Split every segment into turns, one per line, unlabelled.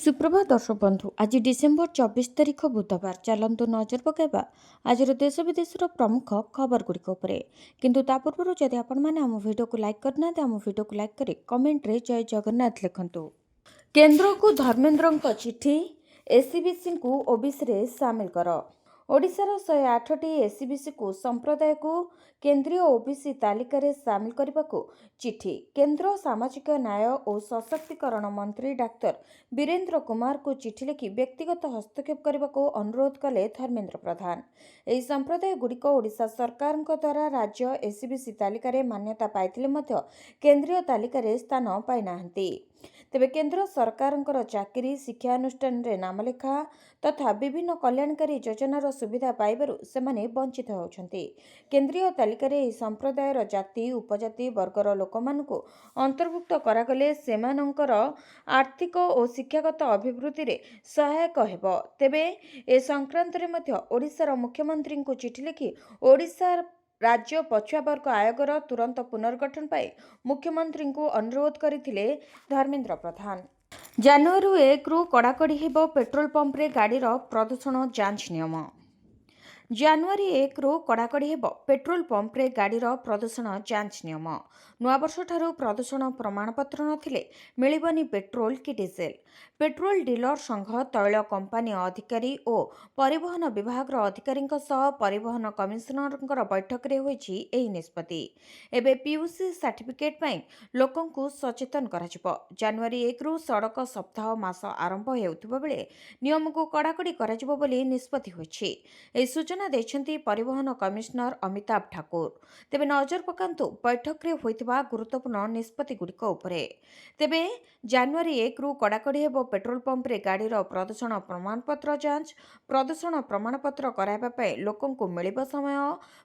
सुप्रभात दर्शक बंधु आज डिसेम्बर 24 तारिख बुधवार चलतु नजर पकाइबा आज देश विदेश प्रमुख खबर गुड़िक किंतु ता पूर्व जदि आपण मैंने आम भिडियो को लाइक करना आम भिडियो को लाइक करी कमेंट रे जय जगन्नाथ लिखंतु। केंद्र को धर्मेंद्र चिठी एसीबीसी को ओबीसी रे सामिल कर। ओडिशार 108टी एसीबीसी को संप्रदाय को केंद्रीय ओबीसी तालिकार सामिल करने को चिठी केंद्र सामाजिक न्याय और सशक्तिकरण मंत्री डाक्तर वीरेंद्र कुमार को चिठी लिखि व्यक्तिगत हस्तक्षेप करने को अनुरोध कले धर्मेंद्र प्रधान। यह संप्रदाय गुड़िक ओडिशा सरकार द्वारा राज्य एसीबीसी तालिकार मान्यता पाइथिले मध्य केंद्रीय तालिकार स्थान पाइना। तेबे केंद्र सरकार चाकरी शिक्षानुष्ठान रे नामलेखा तथा विभिन्न कल्याणकारी योजनार सुविधा पाइबारु सेमाने वंचित होउछन्ति। केंद्रीय तालिकार संप्रदायर जाति उपजाति वर्गर लोकमानकु अंतर्भुक्त करागले सेमानंकर आर्थिक और शिक्षागत अभिवृद्धि रे सहायक हेबो। तेबे ए संक्रांत रे मध्य ओडिशार मुख्यमंत्री को चिठी लिखि ओडिशा राज्य पछुआ वर्ग आयोगर तुरंत पुनर्गठन पाई मुख्यमंत्री को अनुरोध करथिले धर्मेंद्र प्रधान। जनवरी 1 रु कड़ाकड़ी हेबो पेट्रोल पंप रे गाड़ीर प्रदूषण जांच नियम। जनवरी 1 रु कड़ाकड़ी हेबो पेट्रोल पंप रे गाड़ीर प्रदूषण जांच नियम। नुआ वर्ष ठारू प्रदूषण प्रमाणपत्र नथिले मिलिबनी पेट्रोल कि डीजेल। पेट्रोल डीलर संघ तैल कंपानी अधिकारी और परिवहन विभाग अधिकारी परिवहन कमिशनर बैठक रे होईछि एही निष्पत्ति। एबे पीयूसी सर्टिफिकेट पई लोकन को सचेतन कराजिबो। जनवरी 1 रु सड़क सप्ताह मास आरंभ हेउथिबा बेले नियम को कड़ाकड़ी कराजिबो बोली निष्पत्ति होईछि। एही सूचना देछन्ती परिवहन कमिशनर अमिताभ ठाकुर। तेबे नजर पकांतु बैठक रे होइतिबा गुरुत्वपूर्ण निष्पत्ति गुड़िक उपरे। तेबे जनवरी 1 रु कड़ाकड़ी हेबो पेट्रोल पंप रे गाड़ीर प्रदूषण प्रमाणपत्र जांच। प्रदूषण प्रमाणपत्र कराइबा पई लोकन को मिलिबा समय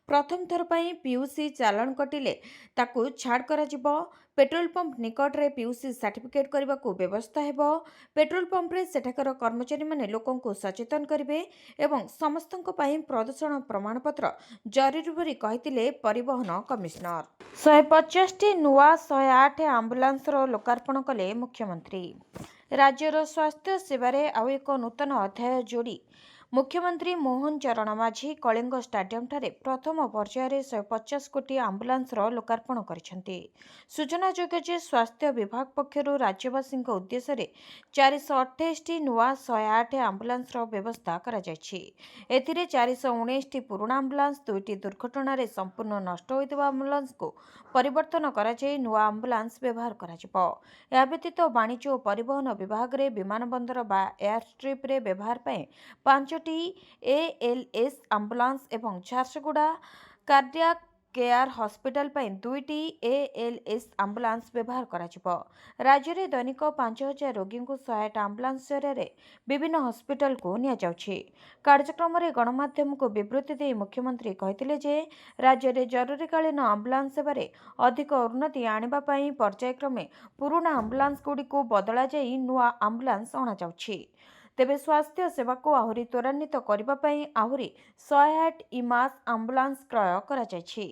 प्रथम थर पई पीयूसी चालान कटिले ताकू छाड़ कराजिबो। पेट्रोल पंप निकट रे पीयूसी सर्टिफिकेट करबा को व्यवस्था हेबो। पेट्रोल पंप रे सेठाकर कर्मचारी माने लोकन को सचेतन करिवे एवं समस्तंक पई प्रदूषण प्रमाणपत्र जरूरी बोली कहिथिले परिवहन कमिशनर। 150टी नुआ 108 आम्बुलांस लोकार्पण कले मुख्यमंत्री। राज्यर स्वास्थ्य सेवारे आउ एक नूतन अध्याय जोड़ी मुख्यमंत्री मोहन चरण माझी कलिंग स्टाडियम ठारे प्रथम पर्यायर 150 कोटी आम्बुलांस लोकार्पण करिसेंति। सूचनायोग्य जे स्वास्थ्य विभाग पक्षरु राज्यवासी उद्देश्य 428टी नुआ 108 आम्बुलांस व्यवस्था करा जायछि। एथिरे 419टी पुराना आम्बुलांस 2टी दुर्घटना रे संपूर्ण नष्ट होइतबा आम्बुलांस को परिवर्तन करा जाय नुआ आम्बुलांस व्यवहार करा जिवो। या व्यतीत वाणिज्य और परिवहन विभाग रे विमान बंदर बा एयर स्ट्रिप रे व्यवहार पय 5टी एएलएस आम्बुलांस एवं झारसुगुड़ा कार्डियाक केयर हॉस्पिटल पय 2टी एएलएस आम्बुलांस व्यवहार करा जिवो। राज्य रे दैनिक 5000 रोगी को 108 आम्बुलांस जरिए विभिन्न हॉस्पिटल को निया जाउछि। कार्यक्रम रे गणमाध्यम को विवृत्ति दे मुख्यमंत्री कहिथिले जे राज्य रे जरूरीकालीन आम्बुलांस सेवारे अधिक उन्नति आनिबा पय पर्यायक्रमे पुराना आम्बुलांस गुडी को बदला जाई नुआ आम्बुलांस अणा जाउछि। तेबे स्वास्थ्य सेवा को आहुरी त्वरान्वित करबा पई आहुरी 108 इमास आम्बुलांस क्रय करा जायछि।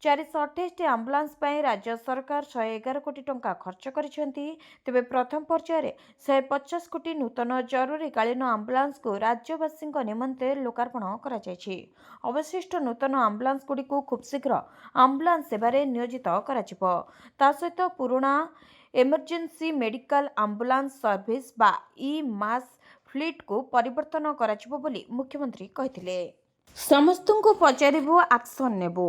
428 आम्बुलांस पई राज्य सरकार 111 कोटी टंका खर्च करिसेंति। तेबे प्रथम पर्यायर 150 कोटी नूतन जरूरीकालीन आम्बुलांस को राज्यवासी निमंते लोकार्पण करा जायछि। अवशिष्ट नूतन आम्बुलांस गुडी को खूब शीघ्र आम्बुलांस सेवारे नियोजित करा जिवो। ता सहित पुराना इमरजेंसी मेडिकल आम्बुलांस सर्विस बा ई मास फ्लीट को परिवर्तन कराजिबो बोली मुख्यमंत्री कहिथिले। समस्तंको पचारिबो एक्शन नेबो।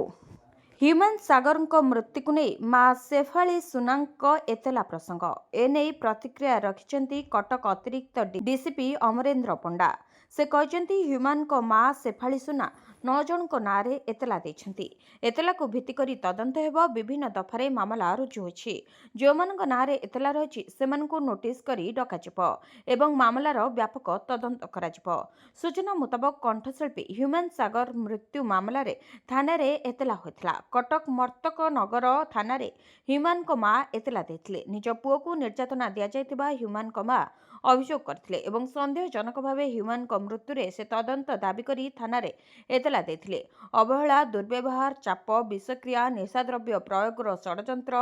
ह्यूमन सागर मृत्यु को नहीं मां शेफाली सुनांक एतला प्रसंग एने प्रतिक्रिया रखिंट कटक अतिरिक्त डीसीपी अमरेंद्र पंडा। से कहते ह्यूमान मां शेफाली सुना 9 जन नाँ एतला देछंती। एतला को भित्ति करी तदंत हेबो। विभिन्न दफारे मामला रुजु होछि। जो मानक नाँ एतला रहिछि सेमानकु नोटिस करी डकाजिबो एवं मामलार व्यापक तदंत कराजिबो। सूचना मुताबक कंठशिल्पी ह्यूमान सागर मृत्यु मामला थाना रे एतला होइतला। कटक मर्तक नगर थाना रे ह्यूमान मां एतला देथिले। निज पुओ को निर्यातना दिया जायतिबा ह्यूमान मां अभियोग करथिले एवं संदेहजनक भावे ह्यूमान मृत्यु रे से तदंत दाबी करी थाना रे एतला देथिले। अवहेला दुर्व्यवहार चाप विषक्रिया निशाद्रव्य प्रयोगर षडयंत्र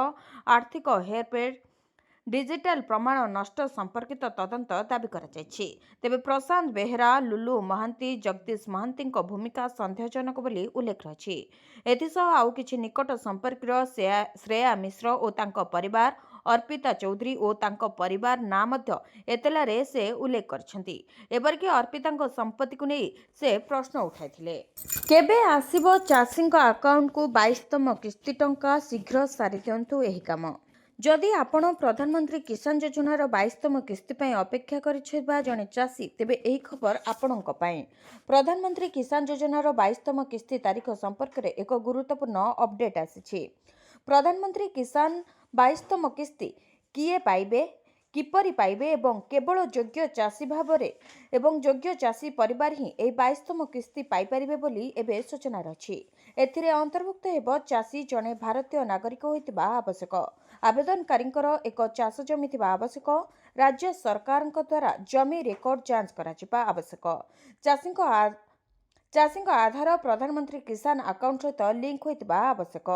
आर्थिक हेरफेर डिजिटाल प्रमाण नष्ट संपर्कित तदंत दाबी कराଯାଇଛି। तेबे प्रशांत बेहेरा, लुलु महांती, जगदीश महांतीଙ୍କ भूमिका सन्देहजनक ବୋଲି उल्लेख ରହିଛି। एथिसह आउ किछि निकट संपर्कीय श्रेया मिश्र ओ तांको परिवार, अर्पिता चौधरी ओ तांको परिवार ना मध्य एतलारे से उल्लेख କରିଛନ୍ତି। एपरिक अर्पिताଙ୍କ संपत्ति को नहीं से प्रश्न उठाइथिले। केबे आसीबो चाषीଙ୍କ अकाउंट को 22तम किस्ती टंका शीघ्र सारी दियंतु एही काम। जदि आपण प्रधानमंत्री किसान योजनार 22तम किस्ती ପାଇଁ ଅପେକ୍ଷା କରିଥିବା ଜଣେ ଚାଷୀ ତେବେ ଏହି ଖବର ଆପଣଙ୍କ ପାଇଁ। ପ୍ରଧାନମନ୍ତ୍ରୀ କିଷାନ ଯୋଜନାର 22ତମ କିସ୍ତି ତାରିଖ ସମ୍ପର୍କରେ ଏକ ଗୁରୁତ୍ୱପୂର୍ଣ୍ଣ ଅପଡେଟ୍ ଆସିଛି। ପ୍ରଧାନମନ୍ତ୍ରୀ କିଷାନ 22ତମ କିସ୍ତି କିଏ ପାଇବେ, କିପରି ପାଇବେ ଏବଂ କେବଳ ଯୋଗ୍ୟ ଚାଷୀ ଭାବରେ ଏବଂ ଯୋଗ୍ୟ ଚାଷୀ ପରିବାର ହିଁ ଏହି 22ତମ କିସ୍ତି ପାଇପାରିବେ ବୋଲି ଏବେ ସୂଚନା ରହିଛି। ଏଥିରେ ଅନ୍ତର୍ଭୁକ୍ତ ହେବ ଚାଷୀ ଜଣେ ଭାରତୀୟ ନାଗରିକ ହୋଇଥିବା ଆବଶ୍ୟକ, ଆବେଦନକାରୀଙ୍କର ଏକ ଚାଷ ଜମି ଥିବା ଆବଶ୍ୟକ, ରାଜ୍ୟ ସରକାରଙ୍କ ଦ୍ୱାରା ଜମି ରେକର୍ଡ ଯାଞ୍ଚ କରାଯିବା ଆବଶ୍ୟକ, ଚାଷୀଙ୍କ ଆଧାର ପ୍ରଧାନମନ୍ତ୍ରୀ କିଷାନ ଆକାଉଣ୍ଟ ସହିତ ଲିଙ୍କ ହୋଇଥିବା ଆବଶ୍ୟକ।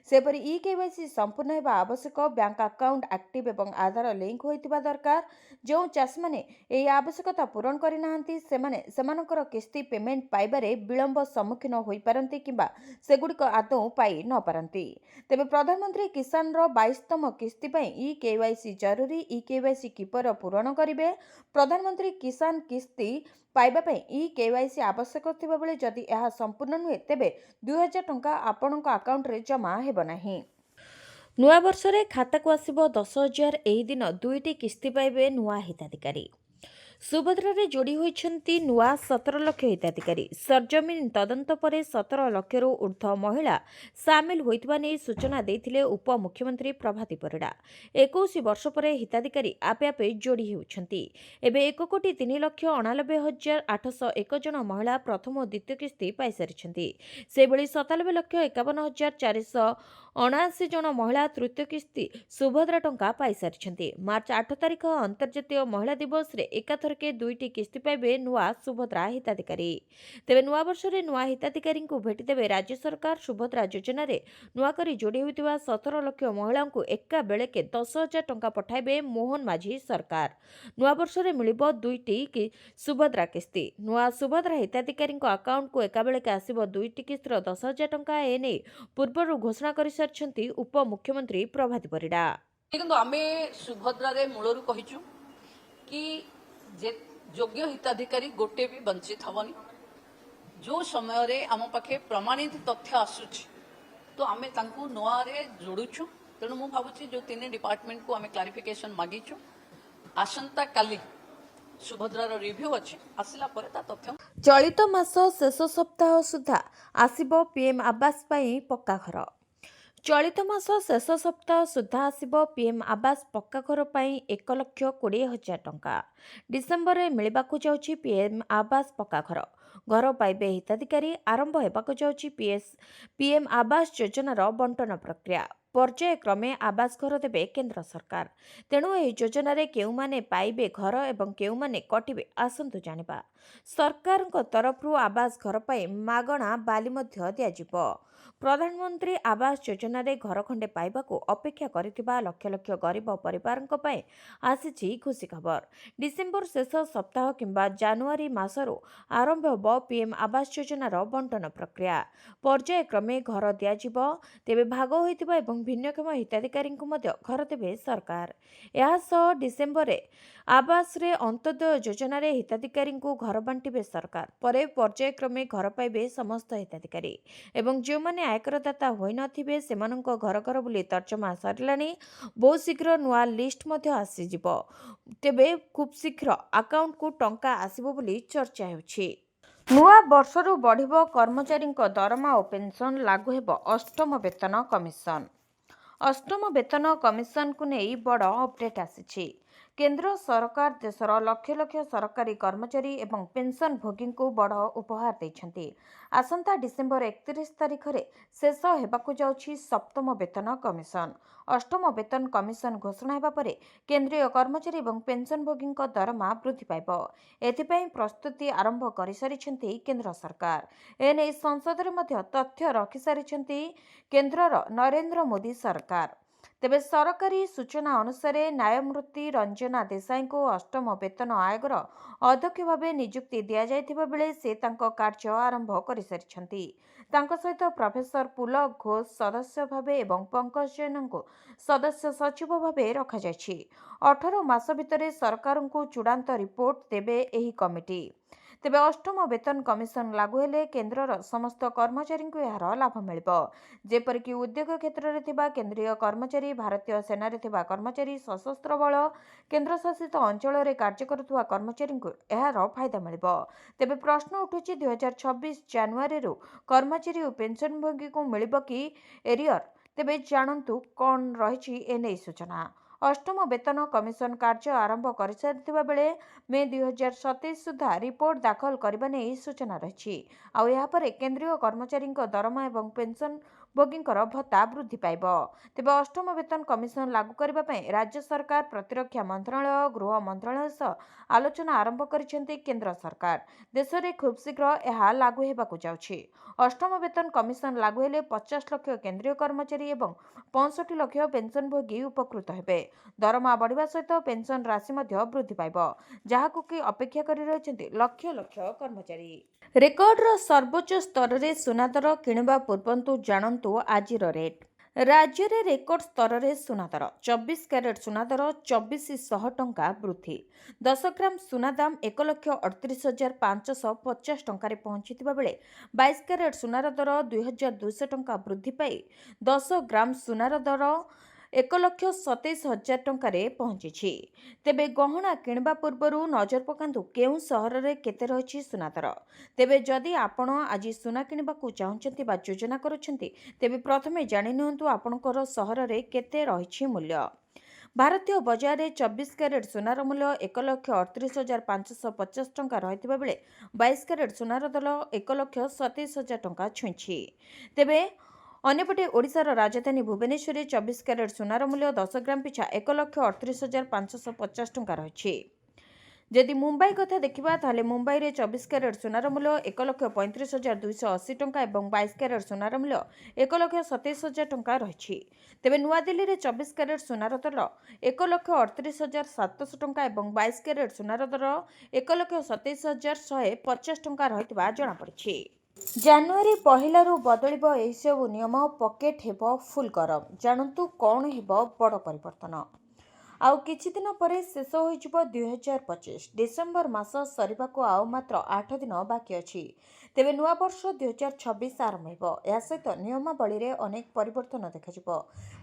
ସେପରି ଇକେୱାଇସି ସମ୍ପୂର୍ଣ୍ଣ ହେବା ଆବଶ୍ୟକ। ବ୍ୟାଙ୍କ ଆକାଉଣ୍ଟ ଆକ୍ଟିଭ ଏବଂ ଆଧାର ଲିଙ୍କ ହୋଇଥିବା ଦରକାର। ଯେଉଁ ଚାଷୀମାନେ ଏହି ଆବଶ୍ୟକତା ପୂରଣ କରିନାହାନ୍ତି ସେମାନେ ସେମାନଙ୍କର କିସ୍ତି ପେମେଣ୍ଟ ପାଇବାରେ ବିଳମ୍ବ ସମ୍ମୁଖୀନ ହୋଇପାରନ୍ତି କିମ୍ବା ସେଗୁଡ଼ିକ ଆଦୌ ପାଇ ନ ପାରନ୍ତି। ତେବେ ପ୍ରଧାନମନ୍ତ୍ରୀ କିଷାନର 22ତମ କିସ୍ତି ପାଇଁ ଇକେୱାଇସି ଜରୁରୀ। ଇକେୱାଇସି କିପରି ପୂରଣ କରିବେ? ପ୍ରଧାନମନ୍ତ୍ରୀ କିଷାନ କିସ୍ତି ପାଇବା ପାଇଁ ଇକେୱାଇସି ଆବଶ୍ୟକ ଥିବାବେଳେ ଯଦି ଏହା ସମ୍ପୂର୍ଣ୍ଣ ନୁହେଁ ତେବେ 2000 ଟଙ୍କା ଆପଣଙ୍କ ଆକାଉଣ୍ଟରେ ଜମା ହେବ ନାହିଁ। ନୂଆ ବର୍ଷରେ ଖାତାକୁ ଆସିବ 10,000। ଏହି ଦିନ 2ଟି କିସ୍ତି ପାଇବେ ନୂଆ ହିତାଧିକାରୀ। ସୁଭଦ୍ରାରେ ଯୋଡ଼ି ହୋଇଛନ୍ତି ନୂଆ 17 ଲକ୍ଷ ହିତାଧିକାରୀ। ସରଜମିନ ତଦନ୍ତ ପରେ 17 ଲକ୍ଷରୁ ଉର୍ଦ୍ଧ୍ୱ ମହିଳା ସାମିଲ ହୋଇଥିବା ନେଇ ସୂଚନା ଦେଇଥିଲେ ଉପମୁଖ୍ୟମନ୍ତ୍ରୀ ପ୍ରଭାତୀ ପରିଡ଼ା। 21 ବର୍ଷ ପରେ ହିତାଧିକାରୀ ଆପେ ଆପେ ଯୋଡ଼ି ହେଉଛନ୍ତି। ଏବେ 1,03,89,801 ଜଣ ମହିଳା ପ୍ରଥମ ଓ ଦ୍ୱିତୀୟ କିସ୍ତି ପାଇସାରିଛନ୍ତି। ସେହିଭଳି 97,51,479 ଜଣ ମହିଳା ତୃତୀୟ କିସ୍ତି ସୁଭଦ୍ରା ଟଙ୍କା ପାଇସାରିଛନ୍ତି। ମାର୍ଚ୍ଚ 8 ତାରିଖ ଅନ୍ତର୍ଜାତୀୟ ମହିଳା ଦିବସରେ ଏକାଥରକେ 2ଟି କିସ୍ତି ପାଇବେ ନୂଆ ସୁଭଦ୍ରା ହିତାଧିକାରୀ। ତେବେ ନୂଆବର୍ଷରେ ନୂଆ ହିତାଧିକାରୀଙ୍କୁ ଭେଟିଦେବେ ରାଜ୍ୟ ସରକାର। ସୁଭଦ୍ରା ଯୋଜନାରେ ନୂଆକରି ଯୋଡ଼ି ହୋଇଥିବା 17 ଲକ୍ଷ ମହିଳାଙ୍କୁ ଏକା ବେଳକେ 10,000 ଟଙ୍କା ପଠାଇବେ ମୋହନ ମାଝୀ ସରକାର। ନୂଆବର୍ଷରେ ମିଳିବ 2ଟି ସୁଭଦ୍ରା କିସ୍ତି। ନୂଆ ସୁଭଦ୍ରା ହିତାଧିକାରୀଙ୍କ ଆକାଉଣ୍ଟକୁ ଏକାବେଳକେ ଆସିବ 2ଟି କିସ୍ତିର 10,000 ଟଙ୍କା। ଏନେଇ ପୂର୍ବରୁ ଘୋଷଣା କରିସାରିଛନ୍ତି ଉପମୁଖ୍ୟମନ୍ତ୍ରୀ ପ୍ରଭାତୀ ପରିଡ଼ା।
କିନ୍ତୁ ଆମେ ସୁଭଦ୍ରାରେ ମୂଳରୁ କହିଛୁ କି ଯେ ଯୋଗ୍ୟ ହିତାଧିକାରୀ ଗୋଟେ ବି ବଞ୍ଚିତ ହେବନି। ଯେଉଁ ସମୟରେ ଆମ ପାଖେ ପ୍ରମାଣିତ ତଥ୍ୟ ଆସୁଛି ତ ଆମେ ତାଙ୍କୁ ନୂଆରେ ଯୋଡ଼ୁଛୁ। ତେଣୁ ମୁଁ ଭାବୁଛି ଯେଉଁ 3 ଡିପାର୍ଟମେଣ୍ଟକୁ ଆମେ କ୍ଲାରିଫିକେସନ୍ ମାଗିଛୁ, ଆସନ୍ତା କାଲି ସୁଭଦ୍ରାର ରିଭ୍ୟୁ ଅଛି, ଆସିଲା ପରେ ତା ତଥ୍ୟ।
ଚଳିତ ମାସ ଶେଷ ସପ୍ତାହ ସୁଦ୍ଧା ଆସିବ ପିଏମ୍ ଆବାସ ପାଇଁ ପକ୍କା ଘର। ଚଳିତ ମାସ ଶେଷ ସପ୍ତାହ ସୁଦ୍ଧା ଆସିବ ପିଏମ୍ ଆବାସ ପକ୍କା ଘର ପାଇଁ 1,20,000 ଟଙ୍କା। ଡିସେମ୍ବରରେ ମିଳିବାକୁ ଯାଉଛି ପିଏମ୍ ଆବାସ ପକ୍କା ଘର। ଘର ପାଇବେ ହିତାଧିକାରୀ। ଆରମ୍ଭ ହେବାକୁ ଯାଉଛି ପିଏମ୍ ଆବାସ ଯୋଜନାର ବଣ୍ଟନ ପ୍ରକ୍ରିୟା। ପର୍ଯ୍ୟାୟକ୍ରମେ ଆବାସ ଘର ଦେବେ କେନ୍ଦ୍ର ସରକାର। ତେଣୁ ଏହି ଯୋଜନାରେ କେଉଁମାନେ ପାଇବେ ଘର ଏବଂ କେଉଁମାନେ କଟିବେ ଆସନ୍ତୁ ଜାଣିବା। ସରକାରଙ୍କ ତରଫରୁ ଆବାସ ଘର ପାଇଁ ମାଗଣା ବାଲି ମଧ୍ୟ ଦିଆଯିବ। ପ୍ରଧାନମନ୍ତ୍ରୀ ଆବାସ ଯୋଜନାରେ ଘର ଖଣ୍ଡେ ପାଇବାକୁ ଅପେକ୍ଷା କରିଥିବା ଲକ୍ଷ ଲକ୍ଷ ଗରିବ ପରିବାରଙ୍କ ପାଇଁ ଆସିଛି ଖୁସି ଖବର। ଡିସେମ୍ବର ଶେଷ ସପ୍ତାହ କିମ୍ବା ଜାନୁଆରୀ ମାସରୁ ଆରମ୍ଭ ହେବ ପିଏମ୍ ଆବାସ ଯୋଜନାର ବଣ୍ଟନ ପ୍ରକ୍ରିୟା। ପର୍ଯ୍ୟାୟକ୍ରମେ ଘର ଦିଆଯିବ। ତେବେ ଭାଗ ହୋଇଥିବା ଏବଂ ଭିନ୍ନକ୍ଷମ ହିତାଧିକାରୀଙ୍କୁ ମଧ୍ୟ ଘର ଦେବେ ସରକାର। ଏହାସହ ଡିସେମ୍ବରରେ ଆବାସରେ ଅନ୍ତୋଦୟ ଯୋଜନାରେ ହିତାଧିକାରୀଙ୍କୁ ଘର ବାଣ୍ଟିବେ ସରକାର। ପରେ ପର୍ଯ୍ୟାୟକ୍ରମେ ଘର ପାଇବେ ସମସ୍ତ ହିତାଧିକାରୀ ଏବଂ ଯେଉଁମାନେ ଆୟକରଦାତା ହୋଇନଥିବେ ସେମାନଙ୍କ ଘର ଘର ବୁଲି ତର୍ଜମା ସରିଲାଣି। ବହୁ ଶୀଘ୍ର ନୂଆ ଲିଷ୍ଟ ମଧ୍ୟ ଆସିଯିବ। ତେବେ ଖୁବ୍ ଶୀଘ୍ର ଆକାଉଣ୍ଟକୁ ଟଙ୍କା ଆସିବ ବୋଲି ଚର୍ଚ୍ଚା ହେଉଛି। ନୂଆ ବର୍ଷରୁ ବଢ଼ିବ କର୍ମଚାରୀଙ୍କ ଦରମା ଓ ପେନ୍ସନ୍। ଲାଗୁ ହେବ 8ମ ବେତନ କମିଶନ। 8ମ ବେତନ କମିଶନକୁ ନେଇ ବଡ଼ ଅପଡେଟ୍ ଆସିଛି। କେନ୍ଦ୍ର ସରକାର ଦେଶର ଲକ୍ଷ ଲକ୍ଷ ସରକାରୀ କର୍ମଚାରୀ ଏବଂ ପେନ୍ସନ୍ ଭୋଗୀଙ୍କୁ ବଡ଼ ଉପହାର ଦେଇଛନ୍ତି। ଆସନ୍ତା ଡିସେମ୍ବର 31 ତାରିଖରେ ଶେଷ ହେବାକୁ ଯାଉଛି 7ମ ବେତନ କମିଶନ। 8ମ ବେତନ କମିଶନ ଘୋଷଣା ହେବା ପରେ କେନ୍ଦ୍ରୀୟ କର୍ମଚାରୀ ଏବଂ ପେନ୍ସନ୍ଭୋଗୀଙ୍କ ଦରମା ବୃଦ୍ଧି ପାଇବ। ଏଥିପାଇଁ ପ୍ରସ୍ତୁତି ଆରମ୍ଭ କରିସାରିଛନ୍ତି କେନ୍ଦ୍ର ସରକାର। ଏନେଇ ସଂସଦରେ ମଧ୍ୟ ତଥ୍ୟ ରଖିସାରିଛନ୍ତି କେନ୍ଦ୍ରର ନରେନ୍ଦ୍ର ମୋଦି ସରକାର। ତେବେ ସରକାରୀ ସୂଚନା ଅନୁସାରେ ନ୍ୟାୟମୂର୍ତ୍ତି ରଞ୍ଜନା ଦେଶାଇଙ୍କୁ ଅଷ୍ଟମ ବେତନ ଆୟୋଗର ଅଧ୍ୟକ୍ଷ ଭାବେ ନିଯୁକ୍ତି ଦିଆଯାଇଥିବା ବେଳେ ସେ ତାଙ୍କ କାର୍ଯ୍ୟ ଆରମ୍ଭ କରିସାରିଛନ୍ତି। ତାଙ୍କ ସହିତ ପ୍ରଫେସର ପୁଲକ ଘୋଷ ସଦସ୍ୟ ଭାବେ ଏବଂ ପଙ୍କଜ ଜୈନଙ୍କୁ ସଦସ୍ୟ ସଚିବ ଭାବେ ରଖାଯାଇଛି। 18 ମାସ ଭିତରେ ସରକାରଙ୍କୁ ଚୂଡ଼ାନ୍ତ ରିପୋର୍ଟ ଦେବେ ଏହି କମିଟି। ତେବେ ଅଷ୍ଟମ ବେତନ କମିଶନ ଲାଗୁ ହେଲେ କେନ୍ଦ୍ରର ସମସ୍ତ କର୍ମଚାରୀଙ୍କୁ ଏହାର ଲାଭ ମିଳିବ। ଯେପରିକି ଉଦ୍ୟୋଗ କ୍ଷେତ୍ରରେ ଥିବା କେନ୍ଦ୍ରୀୟ କର୍ମଚାରୀ, ଭାରତୀୟ ସେନାରେ ଥିବା କର୍ମଚାରୀ, ସଶସ୍ତ୍ର ବଳ, କେନ୍ଦ୍ରଶାସିତ ଅଞ୍ଚଳରେ କାର୍ଯ୍ୟ କରୁଥିବା କର୍ମଚାରୀଙ୍କୁ ଏହାର ଫାଇଦା ମିଳିବ। ତେବେ ପ୍ରଶ୍ନ ଉଠୁଛି 2026 ଜାନୁଆରୀରୁ କର୍ମଚାରୀ ଓ ପେନ୍ସନଭୋଗୀଙ୍କୁ ମିଳିବ କି ଏରିୟର? ତେବେ ଜାଣନ୍ତୁ କ'ଣ ରହିଛି ଏନେଇ ସୂଚନା। ଅଷ୍ଟମ ବେତନ କମିଶନ କାର୍ଯ୍ୟ ଆରମ୍ଭ କରିସାରିଥିବା ବେଳେ ମେ 2027 ସୁଦ୍ଧା ରିପୋର୍ଟ ଦାଖଲ କରିବା ନେଇ ସୂଚନା ରହିଛି। ଆଉ ଏହାପରେ କେନ୍ଦ୍ରୀୟ କର୍ମଚାରୀଙ୍କ ଦରମା ଏବଂ ପେନ୍ସନଭୋଗୀଙ୍କର ଭତ୍ତା ବୃଦ୍ଧି ପାଇବ। ତେବେ ଅଷ୍ଟମ ବେତନ କମିଶନ ଲାଗୁ କରିବା ପାଇଁ ରାଜ୍ୟ ସରକାର, ପ୍ରତିରକ୍ଷା ମନ୍ତ୍ରଣାଳୟ, ଗୃହ ମନ୍ତ୍ରଣାଳୟ ସହ ଆଲୋଚନା ଆରମ୍ଭ କରିଛନ୍ତି କେନ୍ଦ୍ର ସରକାର। ଦେଶରେ ଖୁବ୍ ଶୀଘ୍ର ଏହା ଲାଗୁ ହେବାକୁ ଯାଉଛି। ଅଷ୍ଟମ ବେତନ କମିଶନ ଲାଗୁ ହେଲେ 50 ଲକ୍ଷ କେନ୍ଦ୍ରୀୟ କର୍ମଚାରୀ ଏବଂ 65 ଲକ୍ଷ ପେନ୍ସନଭୋଗୀ ଉପକୃତ ହେବେ। ଦରମା ବଢ଼ିବା ସହିତ ପେନ୍ସନ ରାଶି ମଧ୍ୟ ବୃଦ୍ଧି ପାଇବ, ଯାହାକୁ କି ଅପେକ୍ଷା କରି ରହିଛନ୍ତି ଲକ୍ଷ ଲକ୍ଷ କର୍ମଚାରୀ। ରେକର୍ଡର ସର୍ବୋଚ୍ଚ ସ୍ତରରେ ସୁନା ଦର କିଣିବା ପୂର୍ବରୁ ଜାଣନ୍ତୁ ଆଜିର ରେଟ୍। ରାଜ୍ୟରେ ରେକର୍ଡ ସ୍ତରରେ ସୁନା ଦର। 24 କ୍ୟାରେଟ୍ ସୁନା ଦର 2400 ଟଙ୍କା ବୃଦ୍ଧି। 10 ଗ୍ରାମ ସୁନା ଦାମ 1,38,550 ଟଙ୍କାରେ ପହଞ୍ଚିଥିବା ବେଳେ 22 କ୍ୟାରେଟ୍ ସୁନାର ଦର 2,200 ଟଙ୍କା ବୃଦ୍ଧି ପାଇ 10 ଗ୍ରାମ ସୁନାର ଦର 1,27,000 ଟଙ୍କାରେ ପହଞ୍ଚିଛି। ତେବେ ଗହଣା କିଣିବା ପୂର୍ବରୁ ନଜର ପକାନ୍ତୁ କେଉଁ ସହରରେ କେତେ ରହିଛି ସୁନା ଦର। ତେବେ ଯଦି ଆପଣ ଆଜି ସୁନା କିଣିବାକୁ ଚାହୁଁଛନ୍ତି ବା ଯୋଜନା କରୁଛନ୍ତି, ତେବେ ପ୍ରଥମେ ଜାଣିନିଅନ୍ତୁ ଆପଣଙ୍କର ସହରରେ କେତେ ରହିଛି ମୂଲ୍ୟ। ଭାରତୀୟ ବଜାରରେ 24 କ୍ୟାରେଟ୍ ସୁନାର ମୂଲ୍ୟ 1,38,550 ଟଙ୍କା ରହିଥିବା ବେଳେ 22 କ୍ୟାରେଟ୍ ସୁନାର ଦର 1,27,000 ଟଙ୍କା ଛୁଇଁଛି। ତେବେ ଅନ୍ୟପଟେ ଓଡ଼ିଶାର ରାଜଧାନୀ ଭୁବନେଶ୍ୱରରେ 24 କ୍ୟାରେଟ୍ ସୁନାର ମୂଲ୍ୟ 10 ଗ୍ରାମ ପିଛା 1,38,550 ଟଙ୍କା ରହିଛି। ଯଦି ମୁମ୍ବାଇ କଥା ଦେଖିବା ତାହେଲେ ମୁମ୍ବାଇରେ 24 କ୍ୟାରେଟ୍ ସୁନାର ମୂଲ୍ୟ 1,35,280 ଟଙ୍କା ଏବଂ 22 କ୍ୟାରେଟ୍ ସୁନାର ମୂଲ୍ୟ 1,27,000 ଟଙ୍କା ରହିଛି। ତେବେ ନୂଆଦିଲ୍ଲୀରେ 24 କ୍ୟାରେଟ୍ ସୁନାର ଦର 1,38,700 ଟଙ୍କା ଏବଂ 22 କ୍ୟାରେଟ୍ ସୁନାର ଦର 1,27,150 ଟଙ୍କା ରହିଥିବା ଜଣାପଡ଼ିଛି। ଜାନୁଆରୀ ପହିଲାରୁ ବଦଳିବ ଏହିସବୁ ନିୟମ, ପକେଟ୍ ହେବ ଫୁଲ୍ ଗରମ। ଜାଣନ୍ତୁ କ'ଣ ହେବ ବଡ଼ ପରିବର୍ତ୍ତନ। ଆଉ କିଛି ଦିନ ପରେ ଶେଷ ହୋଇଯିବ 2025। ଡିସେମ୍ବର ମାସ ସରିବାକୁ ଆଉ ମାତ୍ର 8 ଦିନ ବାକି ଅଛି। ତେବେ ନୂଆବର୍ଷ 2026 ଆରମ୍ଭ ହେବ। ଏହା ସହିତ ନିୟମାବଳୀରେ ଅନେକ ପରିବର୍ତ୍ତନ ଦେଖାଯିବ,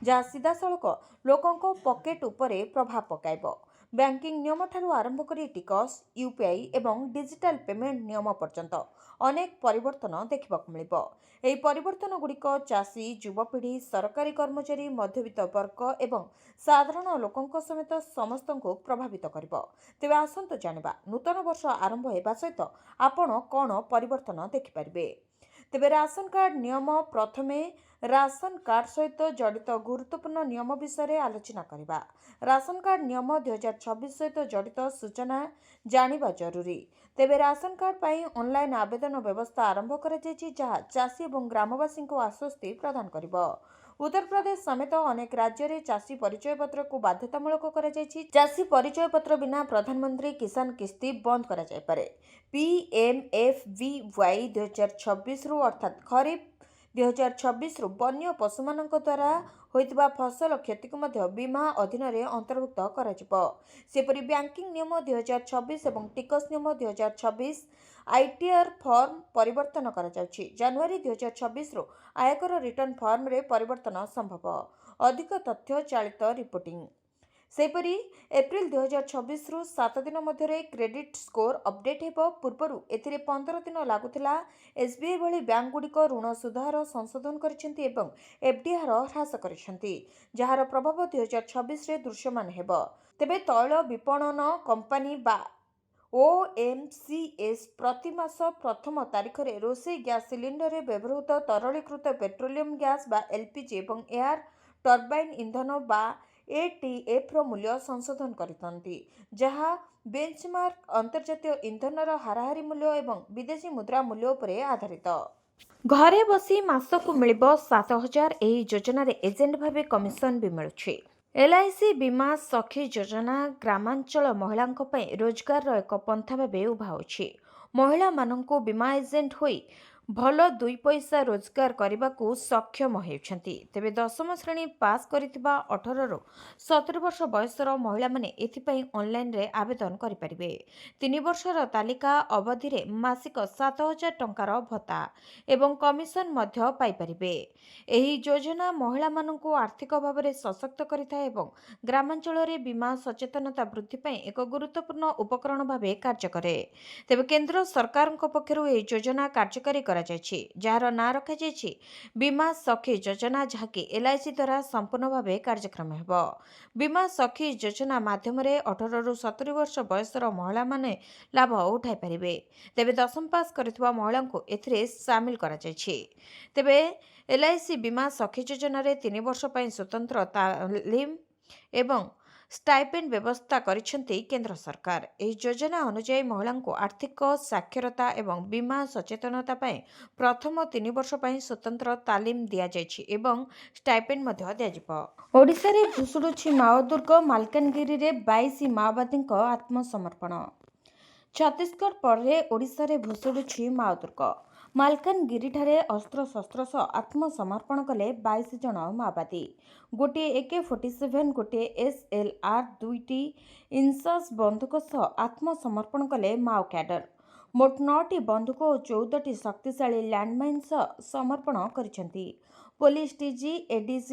ଯାହା ସିଧାସଳଖ ଲୋକଙ୍କ ପକେଟ୍ ଉପରେ ପ୍ରଭାବ ପକାଇବ। ବ୍ୟାଙ୍କିଂ ନିୟମଠାରୁ ଆରମ୍ଭ କରି ଟିକସ, ୟୁପିଆଇ ଏବଂ ଡିଜିଟାଲ ପେମେଣ୍ଟ ନିୟମ ପର୍ଯ୍ୟନ୍ତ ଅନେକ ପରିବର୍ତ୍ତନ ଦେଖିବାକୁ ମିଳିବ। ଏହି ପରିବର୍ତ୍ତନଗୁଡ଼ିକ ଚାଷୀ, ଯୁବପିଢ଼ି, ସରକାରୀ କର୍ମଚାରୀ, ମଧ୍ୟବିତ୍ତ ବର୍ଗ ଏବଂ ସାଧାରଣ ଲୋକଙ୍କ ସମେତ ସମସ୍ତଙ୍କୁ ପ୍ରଭାବିତ କରିବ। ତେବେ ଆସନ୍ତୁ ଜାଣିବା, ନୂତନ ବର୍ଷ ଆରମ୍ଭ ହେବା ସହିତ ଆପଣ କ'ଣ ପରିବର୍ତ୍ତନ ଦେଖିପାରିବେ। ତେବେ ରାସନ କାର୍ଡ ନିୟମ। ପ୍ରଥମେ ରାସନ କାର୍ଡ ସହିତ ଜଡ଼ିତ ଗୁରୁତ୍ୱପୂର୍ଣ୍ଣ ନିୟମ ବିଷୟରେ ଆଲୋଚନା କରିବା। ରାସନ କାର୍ଡ ନିୟମ 2026 ସହିତ ଜଡ଼ିତ ସୂଚନା ଜାଣିବା ଜରୁରୀ। ତେବେ ରାସନ କାର୍ଡ ପାଇଁ ଅନଲାଇନ୍ ଆବେଦନ ବ୍ୟବସ୍ଥା ଆରମ୍ଭ କରାଯାଇଛି, ଯାହା ଚାଷୀ ଏବଂ ଗ୍ରାମବାସୀଙ୍କୁ ଆଶ୍ୱସ୍ତି ପ୍ରଦାନ କରିବ। ଉତ୍ତରପ୍ରଦେଶ ସମେତ ଅନେକ ରାଜ୍ୟରେ ଚାଷୀ ପରିଚୟପତ୍ରକୁ ବାଧ୍ୟତାମୂଳକ କରାଯାଇଛି। ଚାଷୀ ପରିଚୟପତ୍ର ବିନା ପ୍ରଧାନମନ୍ତ୍ରୀ କିଷାନ କିସ୍ତି ବନ୍ଦ କରାଯାଇପାରେ। PMFBY 2026ରୁ ଅର୍ଥାତ୍ ଖରିଫ 2026ରୁ ବନ୍ୟ ପଶୁମାନଙ୍କ ଦ୍ୱାରା ହୋଇଥିବା ଫସଲ କ୍ଷତିକୁ ମଧ୍ୟ ବୀମା ଅଧୀନରେ ଅନ୍ତର୍ଭୁକ୍ତ କରାଯିବ। ସେପରି ବ୍ୟାଙ୍କିଂ ନିୟମ 2026 ଏବଂ ଟିକସ ନିୟମ 2026 ଆଇଟିଆର ଫର୍ମ ପରିବର୍ତ୍ତନ କରାଯାଉଛି। ଜାନୁଆରୀ 2026ରୁ ଆୟକର ରିଟର୍ଣ୍ଣ ଫର୍ମରେ ପରିବର୍ତ୍ତନ ସମ୍ଭବ। ଅଧିକ ତଥ୍ୟ ଚାଳିତ ରିପୋର୍ଟିଂ। ସେହିପରି ଏପ୍ରିଲ 2026ରୁ 7 ଦିନ ମଧ୍ୟରେ କ୍ରେଡିଟ୍ ସ୍କୋର ଅପଡେଟ୍ ହେବ। ପୂର୍ବରୁ ଏଥିରେ 15 ଦିନ ଲାଗୁଥିଲା। ଏସ୍ବିଆଇ ଭଳି ବ୍ୟାଙ୍କଗୁଡ଼ିକ ଋଣ ସୁଧ ହାର ସଂଶୋଧନ କରିଛନ୍ତି ଏବଂ ଏଫ୍ଡି ହାର ହ୍ରାସ କରିଛନ୍ତି, ଯାହାର ପ୍ରଭାବ 2026ରେ ଦୃଶ୍ୟମାନ ହେବ। ତେବେ ତୈଳ ବିପଣନ କମ୍ପାନୀ ବା OMCS ପ୍ରତି ମାସ ପ୍ରଥମ ତାରିଖରେ ରୋଷେଇ ଗ୍ୟାସ୍ ସିଲିଣ୍ଡରରେ ବ୍ୟବହୃତ ତରଳୀକୃତ ପେଟ୍ରୋଲିୟମ ଗ୍ୟାସ୍ ବା LPG ଏବଂ ଏୟାର ଟର୍ବାଇନ୍ ଇନ୍ଧନ ବା ATFର ମୂଲ୍ୟ ସଂଶୋଧନ କରିଥାନ୍ତି, ଯାହା ବେଞ୍ଚମାର୍କ ଅନ୍ତର୍ଜାତୀୟ ଇନ୍ଧନର ହାରାହାରି ମୂଲ୍ୟ ଏବଂ ବିଦେଶୀ ମୁଦ୍ରା ମୂଲ୍ୟ ଉପରେ ଆଧାରିତ। ଘରେ ବସି ମାସକୁ ମିଳିବ 7,000। ଏହି ଯୋଜନାରେ ଏଜେଣ୍ଟ ଭାବେ କମିଶନ ବି ମିଳୁଛି। LIC ବୀମା ସଖୀ ଯୋଜନା ଗ୍ରାମାଞ୍ଚଳ ମହିଳାଙ୍କ ପାଇଁ ରୋଜଗାରର ଏକ ପନ୍ଥା ଭାବେ ଉଭା ହେଉଛି। ମହିଳାମାନଙ୍କୁ ବୀମା ଏଜେଣ୍ଟ ହୋଇ ଭଲ 2 ପଇସା ରୋଜଗାର କରିବାକୁ ସକ୍ଷମ ହେଉଛନ୍ତି। ତେବେ 10ମ ଶ୍ରେଣୀ ପାସ୍ କରିଥିବା 18ରୁ 70 ବର୍ଷ ବୟସର ମହିଳାମାନେ ଏଥିପାଇଁ ଅନଲାଇନରେ ଆବେଦନ କରିପାରିବେ। 3 ବର୍ଷର ତାଲିକା ଅବଧିରେ ମାସିକ 7,000 ଟଙ୍କାର ଭତ୍ତା ଏବଂ କମିଶନ ମଧ୍ୟ ପାଇପାରିବେ। ଏହି ଯୋଜନା ମହିଳାମାନଙ୍କୁ ଆର୍ଥିକ ଭାବରେ ସଶକ୍ତ କରିଥାଏ ଏବଂ ଗ୍ରାମାଞ୍ଚଳରେ ବୀମା ସଚେତନତା ବୃଦ୍ଧି ପାଇଁ ଏକ ଗୁରୁତ୍ୱପୂର୍ଣ୍ଣ ଉପକରଣ ଭାବେ କାର୍ଯ୍ୟ କରେ। ତେବେ କେନ୍ଦ୍ର ସରକାରଙ୍କ ପକ୍ଷରୁ ଏହି ଯୋଜନା କାର୍ଯ୍ୟକାରୀ କରାଯାଇଛି, ଯାହାର ନାଁ ରଖାଯାଇଛି ବୀମା ସଖୀ ଯୋଜନା, ଯାହାକି LIC ଦ୍ୱାରା ସମ୍ପୂର୍ଣ୍ଣ ଭାବେ କାର୍ଯ୍ୟକ୍ଷମ ହେବ। ବୀମା ସଖୀ ଯୋଜନା ମାଧ୍ୟମରେ 18ରୁ 70 ବର୍ଷ ବୟସର ମହିଳାମାନେ ଲାଭ ଉଠାଇପାରିବେ। ତେବେ 10ମ ପାସ୍ କରିଥିବା ମହିଳାଙ୍କୁ ଏଥିରେ ସାମିଲ କରାଯାଇଛି। ତେବେ LIC ବୀମା ସଖୀ ଯୋଜନାରେ 3 ବର୍ଷ ପାଇଁ ସ୍ୱତନ୍ତ୍ର ତାଲିମ ଏବଂ ଷ୍ଟାଇପେଣ୍ଡ ବ୍ୟବସ୍ଥା କରିଛନ୍ତି କେନ୍ଦ୍ର ସରକାର। ଏହି ଯୋଜନା ଅନୁଯାୟୀ ମହିଳାଙ୍କୁ ଆର୍ଥିକ ସାକ୍ଷରତା ଏବଂ ବୀମା ସଚେତନତା ପାଇଁ ପ୍ରଥମ 3 ବର୍ଷ ପାଇଁ ସ୍ୱତନ୍ତ୍ର ତାଲିମ ଦିଆଯାଇଛି ଏବଂ ଷ୍ଟାଇପେଣ୍ଡ ମଧ୍ୟ ଦିଆଯିବ। ଓଡ଼ିଶାରେ ଭୁଷୁଡୁଛି ମାଓ ଦୁର୍ଗ। ମାଲକାନଗିରିରେ 22 ମାଓବାଦୀଙ୍କ ଆତ୍ମସମର୍ପଣ। ଛତିଶଗଡ଼ ପରେ ଓଡ଼ିଶାରେ ଭୁଷୁଡୁଛି ମାଓ ଦୁର୍ଗ। ମାଲକାନଗିରିଠାରେ ଅସ୍ତ୍ରଶସ୍ତ୍ର ସହ ଆତ୍ମସମର୍ପଣ କଲେ 22 ଜଣ ମାଓବାଦୀ। ଗୋଟିଏ AK-47, ଗୋଟିଏ SLR, 2ଟି ଇନସାସ୍ ବନ୍ଧୁକ ସହ ଆତ୍ମସମର୍ପଣ କଲେ ମାଓ କ୍ୟାଡର। ମୋଟ 9ଟି ବନ୍ଧୁକ ଓ 14ଟି ଶକ୍ତିଶାଳୀ ଲ୍ୟାଣ୍ଡମାଇନ୍ ସହ ସମର୍ପଣ କରିଛନ୍ତି। Police DG, ADG,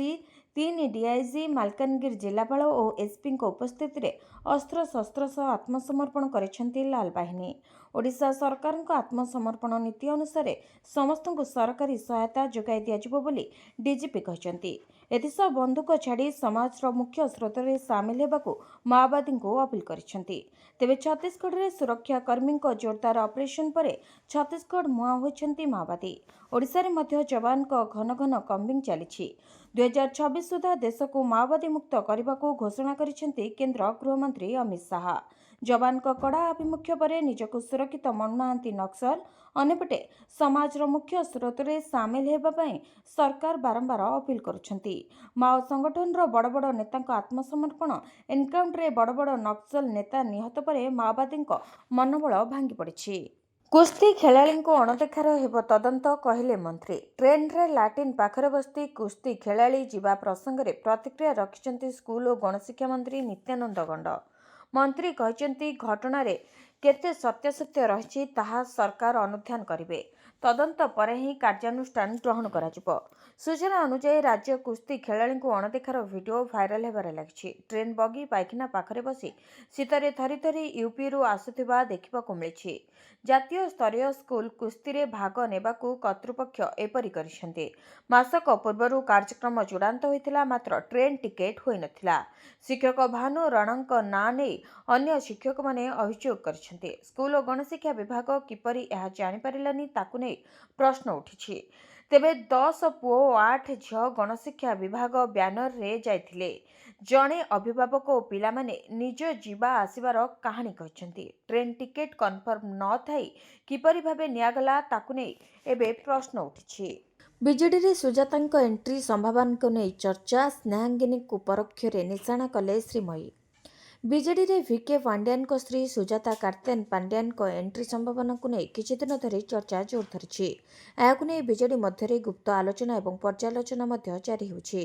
3 DIG, Malkangiri ଜିଲ୍ଲାପାଳ ଓ SPଙ୍କ ଉପସ୍ଥିତିରେ ଅସ୍ତ୍ରଶସ୍ତ୍ର ସହ ଆତ୍ମସମର୍ପଣ କରିଛନ୍ତି ଲାଲ ବାହିନୀ। ଓଡ଼ିଶା ସରକାରଙ୍କ ଆତ୍ମସମର୍ପଣ ନୀତି ଅନୁସାରେ ସମସ୍ତଙ୍କୁ ସରକାରୀ ସହାୟତା ଯୋଗାଇ ଦିଆଯିବ ବୋଲି DGP କହିଛନ୍ତି। ଏଥିସହ ବନ୍ଧୁକ ଛାଡ଼ି ସମାଜର ମୁଖ୍ୟ ସ୍ରୋତରେ ସାମିଲ ହେବାକୁ ମାଓବାଦୀଙ୍କୁ ଅପିଲ କରିଛନ୍ତି। ତେବେ ଛତିଶଗଡ଼ରେ ସୁରକ୍ଷା କର୍ମୀଙ୍କ ଜୋରଦାର ଅପରେସନ ପରେ ଛତିଶଗଡ଼ ମୁହାଁ ହୋଇଛନ୍ତି ମାଓବାଦୀ। ଓଡ଼ିଶାରେ ମଧ୍ୟ ଯବାନଙ୍କ ଘନ ଘନ କମ୍ବିଂ ଚାଲିଛି। 2026 ସୁଦ୍ଧା ଦେଶକୁ ମାଓବାଦୀ ମୁକ୍ତ କରିବାକୁ ଘୋଷଣା କରିଛନ୍ତି କେନ୍ଦ୍ର ଗୃହମନ୍ତ୍ରୀ ଅମିତ ଶାହା। ଯବାନଙ୍କ କଡ଼ା ଆଭିମୁଖ୍ୟ ପରେ ନିଜକୁ ସୁରକ୍ଷିତ ମଣୁନାହାନ୍ତି ନକ୍ସଲ। ଅନ୍ୟପଟେ ସମାଜର ମୁଖ୍ୟ ସ୍ରୋତରେ ସାମିଲ ହେବା ପାଇଁ ସରକାର ବାରମ୍ବାର ଅପିଲ କରୁଛନ୍ତି। ମାଓ ସଂଗଠନର ବଡ଼ ବଡ଼ ନେତାଙ୍କ ଆତ୍ମସମର୍ପଣ, ଏନକାଉଣ୍ଟରରେ ବଡ଼ ବଡ଼ ନକ୍ସଲ ନେତା ନିହତ ପରେ ମାଓବାଦୀଙ୍କ ମନୋବଳ ଭାଙ୍ଗି ପଡ଼ିଛି। କୁସ୍ତି ଖେଳାଳିଙ୍କୁ ଅଣଦେଖାର ହେବ ତଦନ୍ତ, କହିଲେ ମନ୍ତ୍ରୀ। ଟ୍ରେନ୍ରେ ଲାଟିନ୍ ପାଖରେ ବସି କୁସ୍ତି ଖେଳାଳି ଯିବା ପ୍ରସଙ୍ଗରେ ପ୍ରତିକ୍ରିୟା ରଖିଛନ୍ତି ସ୍କୁଲ ଓ ଗଣଶିକ୍ଷା ମନ୍ତ୍ରୀ ନିତ୍ୟାନନ୍ଦ ଗଣ୍ଡ। ମନ୍ତ୍ରୀ କହିଛନ୍ତି, ଘଟଣାରେ କେତେ ସତ୍ୟାସତ୍ୟ ରହିଛି ତାହା ସରକାର ଅନୁଧ୍ୟାନ କରିବେ। ତଦନ୍ତ ପରେ ହିଁ କାର୍ଯ୍ୟାନୁଷ୍ଠାନ ଗ୍ରହଣ କରାଯିବ। ସୂଚନା ଅନୁଯାୟୀ ରାଜ୍ୟ କୁସ୍ତି ଖେଳାଳିଙ୍କୁ ଅଣଦେଖାର ଭିଡିଓ ଭାଇରାଲ ହେବାରେ ଲାଗିଛି। ଟ୍ରେନ୍ ବଗି ପାଇଖାନା ପାଖରେ ବସି ଶୀତରେ ଥରି ଥରି UPରୁ ଆସୁଥିବା ଦେଖିବାକୁ ମିଳିଛି। ଜାତୀୟ ସ୍ତରୀୟ ସ୍କୁଲ କୁସ୍ତିରେ ଭାଗ ନେବାକୁ କର୍ତ୍ତୃପକ୍ଷ ଏପରି କରିଛନ୍ତି। ମାସକ ପୂର୍ବରୁ କାର୍ଯ୍ୟକ୍ରମ ଚୂଡ଼ାନ୍ତ ହୋଇଥିଲା, ମାତ୍ର ଟ୍ରେନ୍ ଟିକେଟ୍ ହୋଇନଥିଲା। ଶିକ୍ଷକ ଭାନୁ ରଣାଙ୍କ ନାଁ ନେଇ ଅନ୍ୟ ଶିକ୍ଷକମାନେ ଅଭିଯୋଗ କରିଛନ୍ତି। ସ୍କୁଲ ଓ ଗଣଶିକ୍ଷା ବିଭାଗ କିପରି ଏହା ଜାଣିପାରିଲାନି ତାକୁ ନେଇ ପ୍ରଶ୍ନ ଉଠିଛି। ତେବେ 10 ପୁଅ ଓ 8 ଝିଅ ଗଣଶିକ୍ଷା ବିଭାଗ ବ୍ୟାନରରେ ଯାଇଥିଲେ। ଜଣେ ଅଭିଭାବକ ଓ ପିଲାମାନେ ନିଜ ଯିବା ଆସିବାର କାହାଣୀ କହିଛନ୍ତି। ଟ୍ରେନ୍ ଟିକେଟ୍ କନଫର୍ମ ନ ଥାଇ କିପରି ଭାବେ ନିଆଗଲା ତାକୁ ନେଇ ଏବେ ପ୍ରଶ୍ନ ଉଠିଛି। ବିଜେଡିରେ ସୁଜାତାଙ୍କ ଏଣ୍ଟ୍ରି ସମ୍ଭାବନାକୁ ନେଇ ଚର୍ଚ୍ଚା। ସ୍ନେହାଙ୍ଗିନୀଙ୍କୁ ପରୋକ୍ଷରେ ନିଶାନା କଲେ ଶ୍ରୀମୟୀ। ବିଜେଡିରେ VK ପାଣ୍ଡିଆନଙ୍କ ସ୍ତ୍ରୀ ସୁଜାତା କାର୍ତ୍ତେନ ପାଣ୍ଡିଆନଙ୍କ ଏଣ୍ଟ୍ରି ସମ୍ଭାବନାକୁ ନେଇ କିଛିଦିନ ଧରି ଚର୍ଚ୍ଚା ଜୋର ଧରିଛି। ଏହାକୁ ନେଇ ବିଜେଡି ମଧ୍ୟରେ ଗୁପ୍ତ ଆଲୋଚନା ଏବଂ ପର୍ଯ୍ୟାଲୋଚନା ମଧ୍ୟ ଜାରି ହେଉଛି।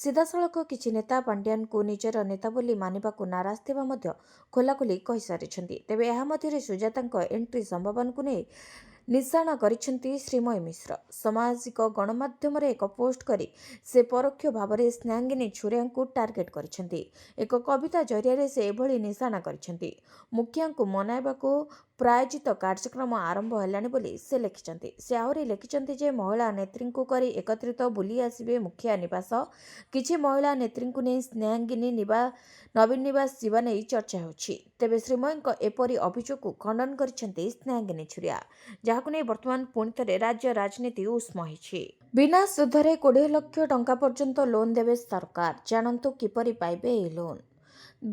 ସିଧାସଳଖ କିଛି ନେତା ପାଣ୍ଡିଆନଙ୍କୁ ନିଜର ନେତା ବୋଲି ମାନିବାକୁ ନାରାଜ ଥିବା ମଧ୍ୟ ଖୋଲାଖୋଲି କହିସାରିଛନ୍ତି। ତେବେ ଏହା ମଧ୍ୟରେ ସୁଜାତାଙ୍କ ଏଣ୍ଟ୍ରି ସମ୍ଭାବନାକୁ ନେଇ ନିଶାନା କରିଛନ୍ତି ଶ୍ରୀମୟୀ ମିଶ୍ର। ସାମାଜିକ ଗଣମାଧ୍ୟମରେ ଏକ ପୋଷ୍ଟ କରି ସେ ପରୋକ୍ଷ ଭାବରେ ସ୍ନେହାଙ୍ଗିନୀ ଛୁରିଆଙ୍କୁ ଟାର୍ଗେଟ କରିଛନ୍ତି। ଏକ କବିତା ଜରିଆରେ ସେ ଏଭଳି ନିଶାନା କରିଛନ୍ତି। ମୁଖିଆଙ୍କୁ ମନାଇବାକୁ ପ୍ରାୟୋଜିତ କାର୍ଯ୍ୟକ୍ରମ ଆରମ୍ଭ ହେଲାଣି ବୋଲି ସେ ଲେଖିଛନ୍ତି। ସେ ଆହୁରି ଲେଖିଛନ୍ତି ଯେ ମହିଳା ନେତ୍ରୀଙ୍କୁ କରି ଏକତ୍ରିତ ବୁଲି ଆସିବେ ମୁଖିଆ ନିବାସ। କିଛି ମହିଳା ନେତ୍ରୀଙ୍କୁ ନେଇ ସ୍ନେହାଙ୍ଗିନୀ ନବୀନ ନିବାସ ଯିବା ନେଇ ଚର୍ଚ୍ଚା ହେଉଛି। ତେବେ ଶ୍ରୀମୟୀଙ୍କ ଏପରି ଅଭିଯୋଗକୁ ଖଣ୍ଡନ କରିଛନ୍ତି ସ୍ନେହାଙ୍ଗିନୀ ଛୁରିଆ, ଯାହାକୁ ନେଇ ବର୍ତ୍ତମାନ ପୁଣି ଥରେ ରାଜ୍ୟ ରାଜନୀତି ଉଷ୍ମ ହୋଇଛି। ବିନା ସୁଧରେ 20 ଲକ୍ଷ ଟଙ୍କା ପର୍ଯ୍ୟନ୍ତ ଲୋନ୍ ଦେବେ ସରକାର। ଜାଣନ୍ତୁ କିପରି ପାଇବେ ଏହି ଲୋନ୍।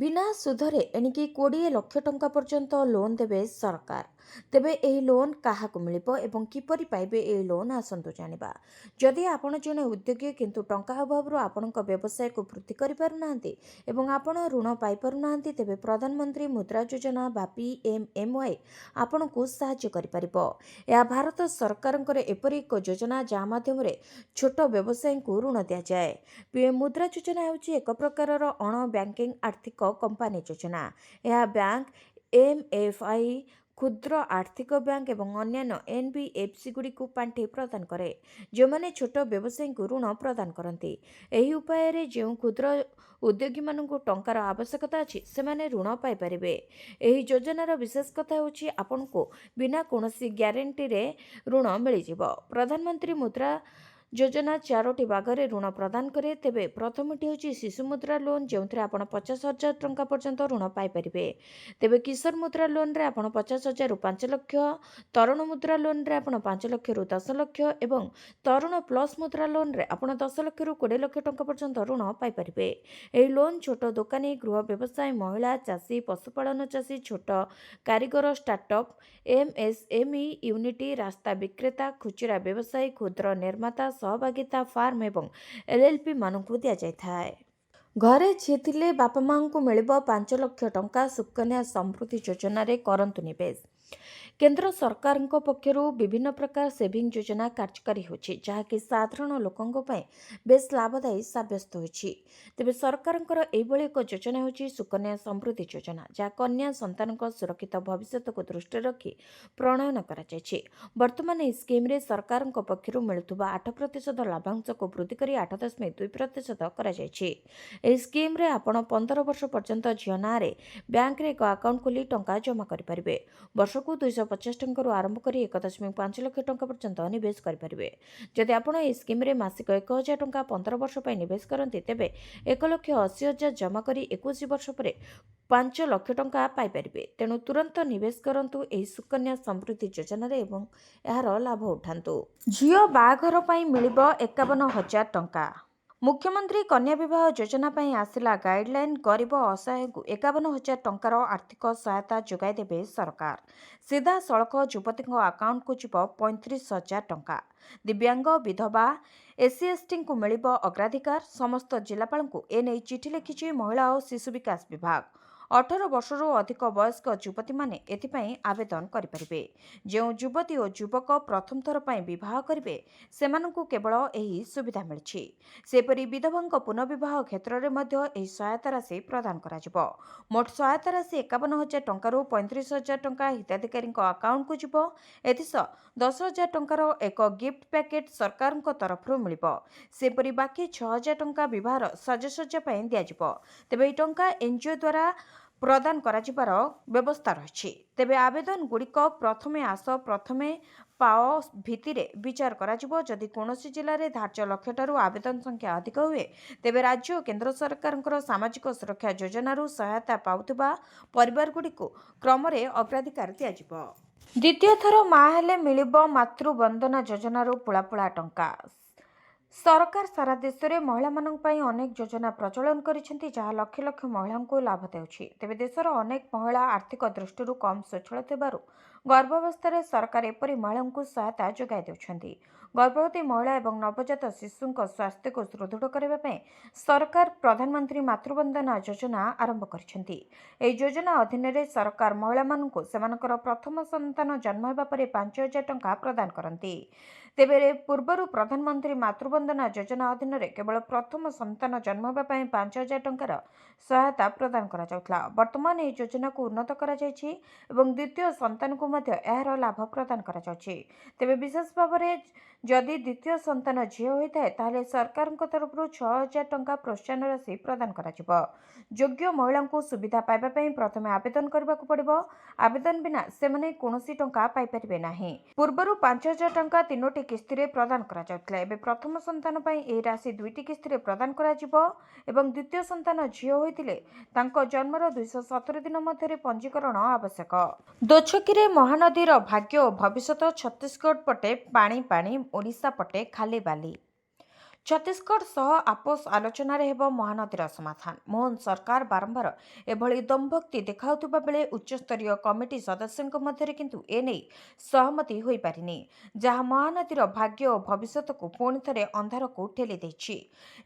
ବିନା ସୁଧରେ ଏଣିକି 20 ଲକ୍ଷ ଟଙ୍କା ପର୍ଯ୍ୟନ୍ତ ଲୋନ୍ ଦେବେ ସରକାର। ତେବେ ଏହି ଲୋନ୍ କାହାକୁ ମିଳିବ ଏବଂ କିପରି ପାଇବେ ଏହି ଲୋନ୍ ଆସନ୍ତୁ ଜାଣିବା। ଯଦି ଆପଣ ଜଣେ ଉଦ୍ୟୋଗୀ କିନ୍ତୁ ଟଙ୍କା ଅଭାବରୁ ଆପଣଙ୍କ ବ୍ୟବସାୟକୁ ବୃଦ୍ଧି କରିପାରୁନାହାନ୍ତି ଏବଂ ଆପଣ ଋଣ ପାଇପାରୁନାହାନ୍ତି, ତେବେ ପ୍ରଧାନମନ୍ତ୍ରୀ ମୁଦ୍ରା ଯୋଜନା ବା PMMY ଆପଣଙ୍କୁ ସାହାଯ୍ୟ କରିପାରିବ। ଏହା ଭାରତ ସରକାରଙ୍କର ଏପରି ଏକ ଯୋଜନା ଯାହା ମାଧ୍ୟମରେ ଛୋଟ ବ୍ୟବସାୟୀଙ୍କୁ ଋଣ ଦିଆଯାଏ। PM ମୁଦ୍ରା ଯୋଜନା ହେଉଛି ଏକ ପ୍ରକାରର ଅଣ ବ୍ୟାଙ୍କିଂ ଆର୍ଥିକ କମ୍ପାନୀ ଯୋଜନା। ଏହା ବ୍ୟାଙ୍କ, MFI, କ୍ଷୁଦ୍ର ଆର୍ଥିକ ବ୍ୟାଙ୍କ ଏବଂ ଅନ୍ୟାନ୍ୟ NBFC ଗୁଡ଼ିକୁ ପାଣ୍ଠି ପ୍ରଦାନ କରେ, ଯେଉଁମାନେ ଛୋଟ ବ୍ୟବସାୟୀଙ୍କୁ ଋଣ ପ୍ରଦାନ କରନ୍ତି। ଏହି ଉପାୟରେ ଯେଉଁ କ୍ଷୁଦ୍ର ଉଦ୍ୟୋଗୀମାନଙ୍କୁ ଟଙ୍କାର ଆବଶ୍ୟକତା ଅଛି, ସେମାନେ ଋଣ ପାଇପାରିବେ। ଏହି ଯୋଜନାର ବିଶେଷ କଥା ହେଉଛି ଆପଣଙ୍କୁ ବିନା କୌଣସି ଗ୍ୟାରେଣ୍ଟିରେ ଋଣ ମିଳିଯିବ। ପ୍ରଧାନମନ୍ତ୍ରୀ ମୁଦ୍ରା ଯୋଜନା 4ଟି ଭାଗରେ ଋଣ ପ୍ରଦାନ କରେ। ତେବେ ପ୍ରଥମଟି ହେଉଛି ଶିଶୁ ମୁଦ୍ରା ଲୋନ୍, ଯେଉଁଥିରେ ଆପଣ 50,000 ଟଙ୍କା ପର୍ଯ୍ୟନ୍ତ ଋଣ ପାଇପାରିବେ। ତେବେ କିଶୋର ମୁଦ୍ରା ଲୋନ୍ରେ ଆପଣ 50,000ରୁ 5 ଲକ୍ଷ, ତରୁଣ ମୁଦ୍ରା ଲୋନ୍ରେ ଆପଣ 5 ଲକ୍ଷରୁ 10 ଲକ୍ଷ ଏବଂ ତରୁଣ ପ୍ଲସ୍ ମୁଦ୍ରା ଲୋନ୍ରେ ଆପଣ 10 ଲକ୍ଷରୁ 20 ଲକ୍ଷ ଟଙ୍କା ପର୍ଯ୍ୟନ୍ତ ଋଣ ପାଇପାରିବେ। ଏହି ଲୋନ୍ ଛୋଟ ଦୋକାନୀ, ଗୃହ ବ୍ୟବସାୟୀ, ମହିଳା ଚାଷୀ, ପଶୁପାଳନ ଚାଷୀ, ଛୋଟ କାରିଗର, ଷ୍ଟାର୍ଟଅପ୍, MSME ୟୁନିଟ୍, ରାସ୍ତା ବିକ୍ରେତା, ଖୁଚୁରା ବ୍ୟବସାୟୀ, କ୍ଷୁଦ୍ର ନିର୍ମାତା, ସହଭାଗିତା ଫାର୍ମ ଏବଂ LLP ମାନଙ୍କୁ ଦିଆଯାଇଥାଏ। ଘରେ ଝିଅ ଥିଲେ ବାପା ମାଆଙ୍କୁ ମିଳିବ 5 ଲକ୍ଷ ଟଙ୍କା। ସୁକନ୍ୟା ସମୃଦ୍ଧି ଯୋଜନାରେ କରନ୍ତୁ ନିବେଶ। କେନ୍ଦ୍ର ସରକାରଙ୍କ ପକ୍ଷରୁ ବିଭିନ୍ନ ପ୍ରକାର ସେଭିଂ ଯୋଜନା କାର୍ଯ୍ୟକାରୀ ହେଉଛି, ଯାହାକି ସାଧାରଣ ଲୋକଙ୍କ ପାଇଁ ବେଶ ଲାଭଦାୟୀ ସାବ୍ୟସ୍ତ ହୋଇଛି। ତେବେ ସରକାରଙ୍କର ଏହିଭଳି ଏକ ଯୋଜନା ହେଉଛି ସୁକନ୍ୟା ସମୃଦ୍ଧି ଯୋଜନା, ଯାହା କନ୍ୟା ସନ୍ତାନଙ୍କ ସୁରକ୍ଷିତ ଭବିଷ୍ୟତକୁ ଦୃଷ୍ଟିରେ ରଖି ପ୍ରଣୟନ କରାଯାଇଛି। ବର୍ତ୍ତମାନ ଏହି ସ୍କିମ୍ରେ ସରକାରଙ୍କ ପକ୍ଷରୁ ମିଳୁଥିବା 8% ଲାଭାଂଶକୁ ବୃଦ୍ଧି କରି 8.2% କରାଯାଇଛି। ଏହି ସ୍କିମ୍ରେ ଆପଣ 15 ବର୍ଷ ପର୍ଯ୍ୟନ୍ତ ଝିଅ ନାଁରେ ବ୍ୟାଙ୍କରେ ଏକ ଆକାଉଣ୍ଟ ଖୋଲି ଟଙ୍କା ଜମା କରିପାରିବେ। ବର୍ଷକୁ 250 ଟଙ୍କାରୁ ଆରମ୍ଭ କରି 1.5 ଲକ୍ଷ ଟଙ୍କା ପର୍ଯ୍ୟନ୍ତ ନିବେଶ କରିପାରିବେ। ଯଦି ଆପଣ ଏହି ସ୍କିମ୍ରେ ମାସିକ 1,000 ଟଙ୍କା 15 ବର୍ଷ ପାଇଁ ନିବେଶ କରନ୍ତି, ତେବେ 1,80,000 ଜମା କରି 21 ବର୍ଷ ପରେ 5 ଲକ୍ଷ ଟଙ୍କା ପାଇପାରିବେ। ତେଣୁ ତୁରନ୍ତ ନିବେଶ କରନ୍ତୁ ଏହି ସୁକନ୍ୟା ସମୃଦ୍ଧି ଯୋଜନାରେ ଏବଂ ଏହାର ଲାଭ ଉଠାନ୍ତୁ। ଝିଅ ବାହାଘର ପାଇଁ ମିଳିବ 51,000 ଟଙ୍କା। ମୁଖ୍ୟମନ୍ତ୍ରୀ କନ୍ୟା ବିବାହ ଯୋଜନା ପାଇଁ ଆସିଲା ଗାଇଡଲାଇନ୍। ଗରିବ ଅସହାୟଙ୍କୁ 51,000 ଟଙ୍କାର ଆର୍ଥିକ ସହାୟତା ଯୋଗାଇ ଦେବେ ସରକାର। ସିଧାସଳଖ ଯୁବତୀଙ୍କ ଆକାଉଣ୍ଟକୁ ଯିବ 35,000 ଟଙ୍କା। ଦିବ୍ୟାଙ୍ଗ, ବିଧବା, SC/STଙ୍କୁ ମିଳିବ ଅଗ୍ରାଧିକାର। ସମସ୍ତ ଜିଲ୍ଲାପାଳଙ୍କୁ ଏନେଇ ଚିଠି ଲେଖିଛି ମହିଳା ଓ ଶିଶୁ ବିକାଶ ବିଭାଗ। 18 ବର୍ଷରୁ ଅଧିକ ବୟସ୍କ ଯୁବତୀମାନେ ଏଥିପାଇଁ ଆବେଦନ କରିପାରିବେ। ଯେଉଁ ଯୁବତୀ ଓ ଯୁବକ ପ୍ରଥମ ଥର ପାଇଁ ବିବାହ କରିବେ, ସେମାନଙ୍କୁ କେବଳ ଏହି ସୁବିଧା ମିଳିଛି। ସେହିପରି ବିଧବାଙ୍କ ପୁନର୍ବିବାହ କ୍ଷେତ୍ରରେ ମଧ୍ୟ ଏହି ସହାୟତା ରାଶି ପ୍ରଦାନ କରାଯିବ। ମୋଟ ସହାୟତା ରାଶି 51,000 ଟଙ୍କାରୁ 35,000 ଟଙ୍କା ହିତାଧିକାରୀଙ୍କ ଆକାଉଣ୍ଟକୁ ଯିବ। ଏଥିସହ 10,000 ଟଙ୍କାର ଏକ ଗିଫ୍ଟ ପ୍ୟାକେଟ୍ ସରକାରଙ୍କ ତରଫରୁ ମିଳିବ। ସେହିପରି ବାକି 6,000 ଟଙ୍କା ବିବାହର ସାଜସଜ୍ଜା ପାଇଁ ଦିଆଯିବ। ତେବେ ଏହି ଟଙ୍କା NGO ଦ୍ୱାରା ପ୍ରଦାନ କରାଯିବାର ବ୍ୟବସ୍ଥା ରହିଛି। ତେବେ ଆବେଦନଗୁଡ଼ିକ ପ୍ରଥମେ ଆସ ପ୍ରଥମେ ପାଅ ଭିତ୍ତିରେ ବିଚାର କରାଯିବ। ଯଦି କୌଣସି ଜିଲ୍ଲାରେ ଧାର୍ଯ୍ୟ ଲକ୍ଷ୍ୟଠାରୁ ଆବେଦନ ସଂଖ୍ୟା ଅଧିକ ହୁଏ, ତେବେ ରାଜ୍ୟ ଓ କେନ୍ଦ୍ର ସରକାରଙ୍କର ସାମାଜିକ ସୁରକ୍ଷା ଯୋଜନାରୁ ସହାୟତା ପାଉଥିବା ପରିବାରଗୁଡ଼ିକୁ କ୍ରମରେ ଅଗ୍ରାଧିକାର ଦିଆଯିବ। ଦ୍ୱିତୀୟ ଥର ମାଆ ହେଲେ ମିଳିବ ମାତୃବନ୍ଦନା ଯୋଜନାରୁ ପୁଳାପୁଳା ଟଙ୍କା। ସରକାର ସାରା ଦେଶରେ ମହିଳାମାନଙ୍କ ପାଇଁ ଅନେକ ଯୋଜନା ପ୍ରଚଳନ କରିଛନ୍ତି, ଯାହା ଲକ୍ଷ ଲକ୍ଷ ମହିଳାଙ୍କୁ ଲାଭ ଦେଉଛି। ତେବେ ଦେଶର ଅନେକ ମହିଳା ଆର୍ଥିକ ଦୃଷ୍ଟିରୁ କମ୍ ସ୍ୱଚ୍ଛଳ ଥିବାରୁ ଗର୍ଭାବସ୍ଥାରେ ସରକାର ଏପରି ମହିଳାଙ୍କୁ ସହାୟତା ଯୋଗାଇ ଦେଉଛନ୍ତି। ଗର୍ଭବତୀ ମହିଳା ଏବଂ ନବଜାତ ଶିଶୁଙ୍କ ସ୍ୱାସ୍ଥ୍ୟକୁ ସୁଦୃଢ଼ କରିବା ପାଇଁ ସରକାର ପ୍ରଧାନମନ୍ତ୍ରୀ ମାତୃବନ୍ଦନା ଯୋଜନା ଆରମ୍ଭ କରିଛନ୍ତି। ଏହି ଯୋଜନା ଅଧୀନରେ ସରକାର ମହିଳାମାନଙ୍କୁ ସେମାନଙ୍କର ପ୍ରଥମ ସନ୍ତାନ ଜନ୍ମ ହେବା ପରେ 5,000 ଟଙ୍କା ପ୍ରଦାନ କରନ୍ତି। ତେବେ ପୂର୍ବରୁ ପ୍ରଧାନମନ୍ତ୍ରୀ ମାତୃବନ୍ଦନା ଯୋଜନା ଅଧୀନରେ କେବଳ ପ୍ରଥମ ସନ୍ତାନ ଜନ୍ମ ହେବା ପାଇଁ 5,000 ଟଙ୍କାର ସହାୟତା ପ୍ରଦାନ କରାଯାଉଥିଲା। ବର୍ତ୍ତମାନ ଏହି ଯୋଜନାକୁ ଉନ୍ନତ କରାଯାଇଛି ଏବଂ ଦ୍ୱିତୀୟ ସନ୍ତାନକୁ ମଧ୍ୟ ଏହାର ଲାଭ ପ୍ରଦାନ କରାଯାଉଛି। ତେବେ ବିଶେଷ ଭାବରେ ଯଦି ଦ୍ୱିତୀୟ ସନ୍ତାନ ଝିଅ ହୋଇଥାଏ, ତାହେଲେ ସରକାରଙ୍କ ତରଫରୁ 6,000 ଟଙ୍କା ପ୍ରୋତ୍ସାହନ ରାଶି ପ୍ରଦାନ କରାଯିବ। ଯୋଗ୍ୟ ମହିଳାଙ୍କୁ ସୁବିଧା ପାଇବା ପାଇଁ ପ୍ରଥମେ ଆବେଦନ କରିବାକୁ ପଡ଼ିବ। ଆବେଦନ ବିନା ସେମାନେ କୌଣସି ଟଙ୍କା ପାଇପାରିବେ ନାହିଁ। ପୂର୍ବରୁ 5,000 ଟଙ୍କା 3ଟି କିସ୍ତିରେ ପ୍ରଦାନ କରାଯାଉଥିଲା। ଏବେ ପ୍ରଥମ ସନ୍ତାନ ପାଇଁ ଏହି ରାଶି 2ଟି କିସ୍ତିରେ ପ୍ରଦାନ କରାଯିବ ଏବଂ ଦ୍ୱିତୀୟ ସନ୍ତାନ ଝିଅ ହୋଇଥିଲେ ତାଙ୍କ ଜନ୍ମର 270 ଦିନ ମଧ୍ୟରେ ପଞ୍ଜୀକରଣ ଆବଶ୍ୟକ। ଦୋଛକିରେ ମହାନଦୀର ଭାଗ୍ୟ ଓ ଭବିଷ୍ୟତ। ଛତିଶଗଡ଼ ପଟେ ପାଣି ପାଣି, ଓଡ଼ିଶା ପଟେ ଖାଲି ବାଲି। ଛତିଶଗଡ଼ ସହ ଆପୋଷ ଆଲୋଚନାରେ ହେବ ମହାନଦୀର ସମାଧାନ। ମୋହନ ସରକାର ବାରମ୍ବାର ଏଭଳି ଦମ୍ଭକ୍ତି ଦେଖାଉଥିବା ବେଳେ ଉଚ୍ଚସ୍ତରୀୟ କମିଟି ସଦସ୍ୟଙ୍କ ମଧ୍ୟରେ କିନ୍ତୁ ଏନେଇ ସହମତି ହୋଇପାରିନି, ଯାହା ମହାନଦୀର ଭାଗ୍ୟ ଓ ଭବିଷ୍ୟତକୁ ପୁଣି ଥରେ ଅନ୍ଧାରକୁ ଠେଲି ଦେଇଛି।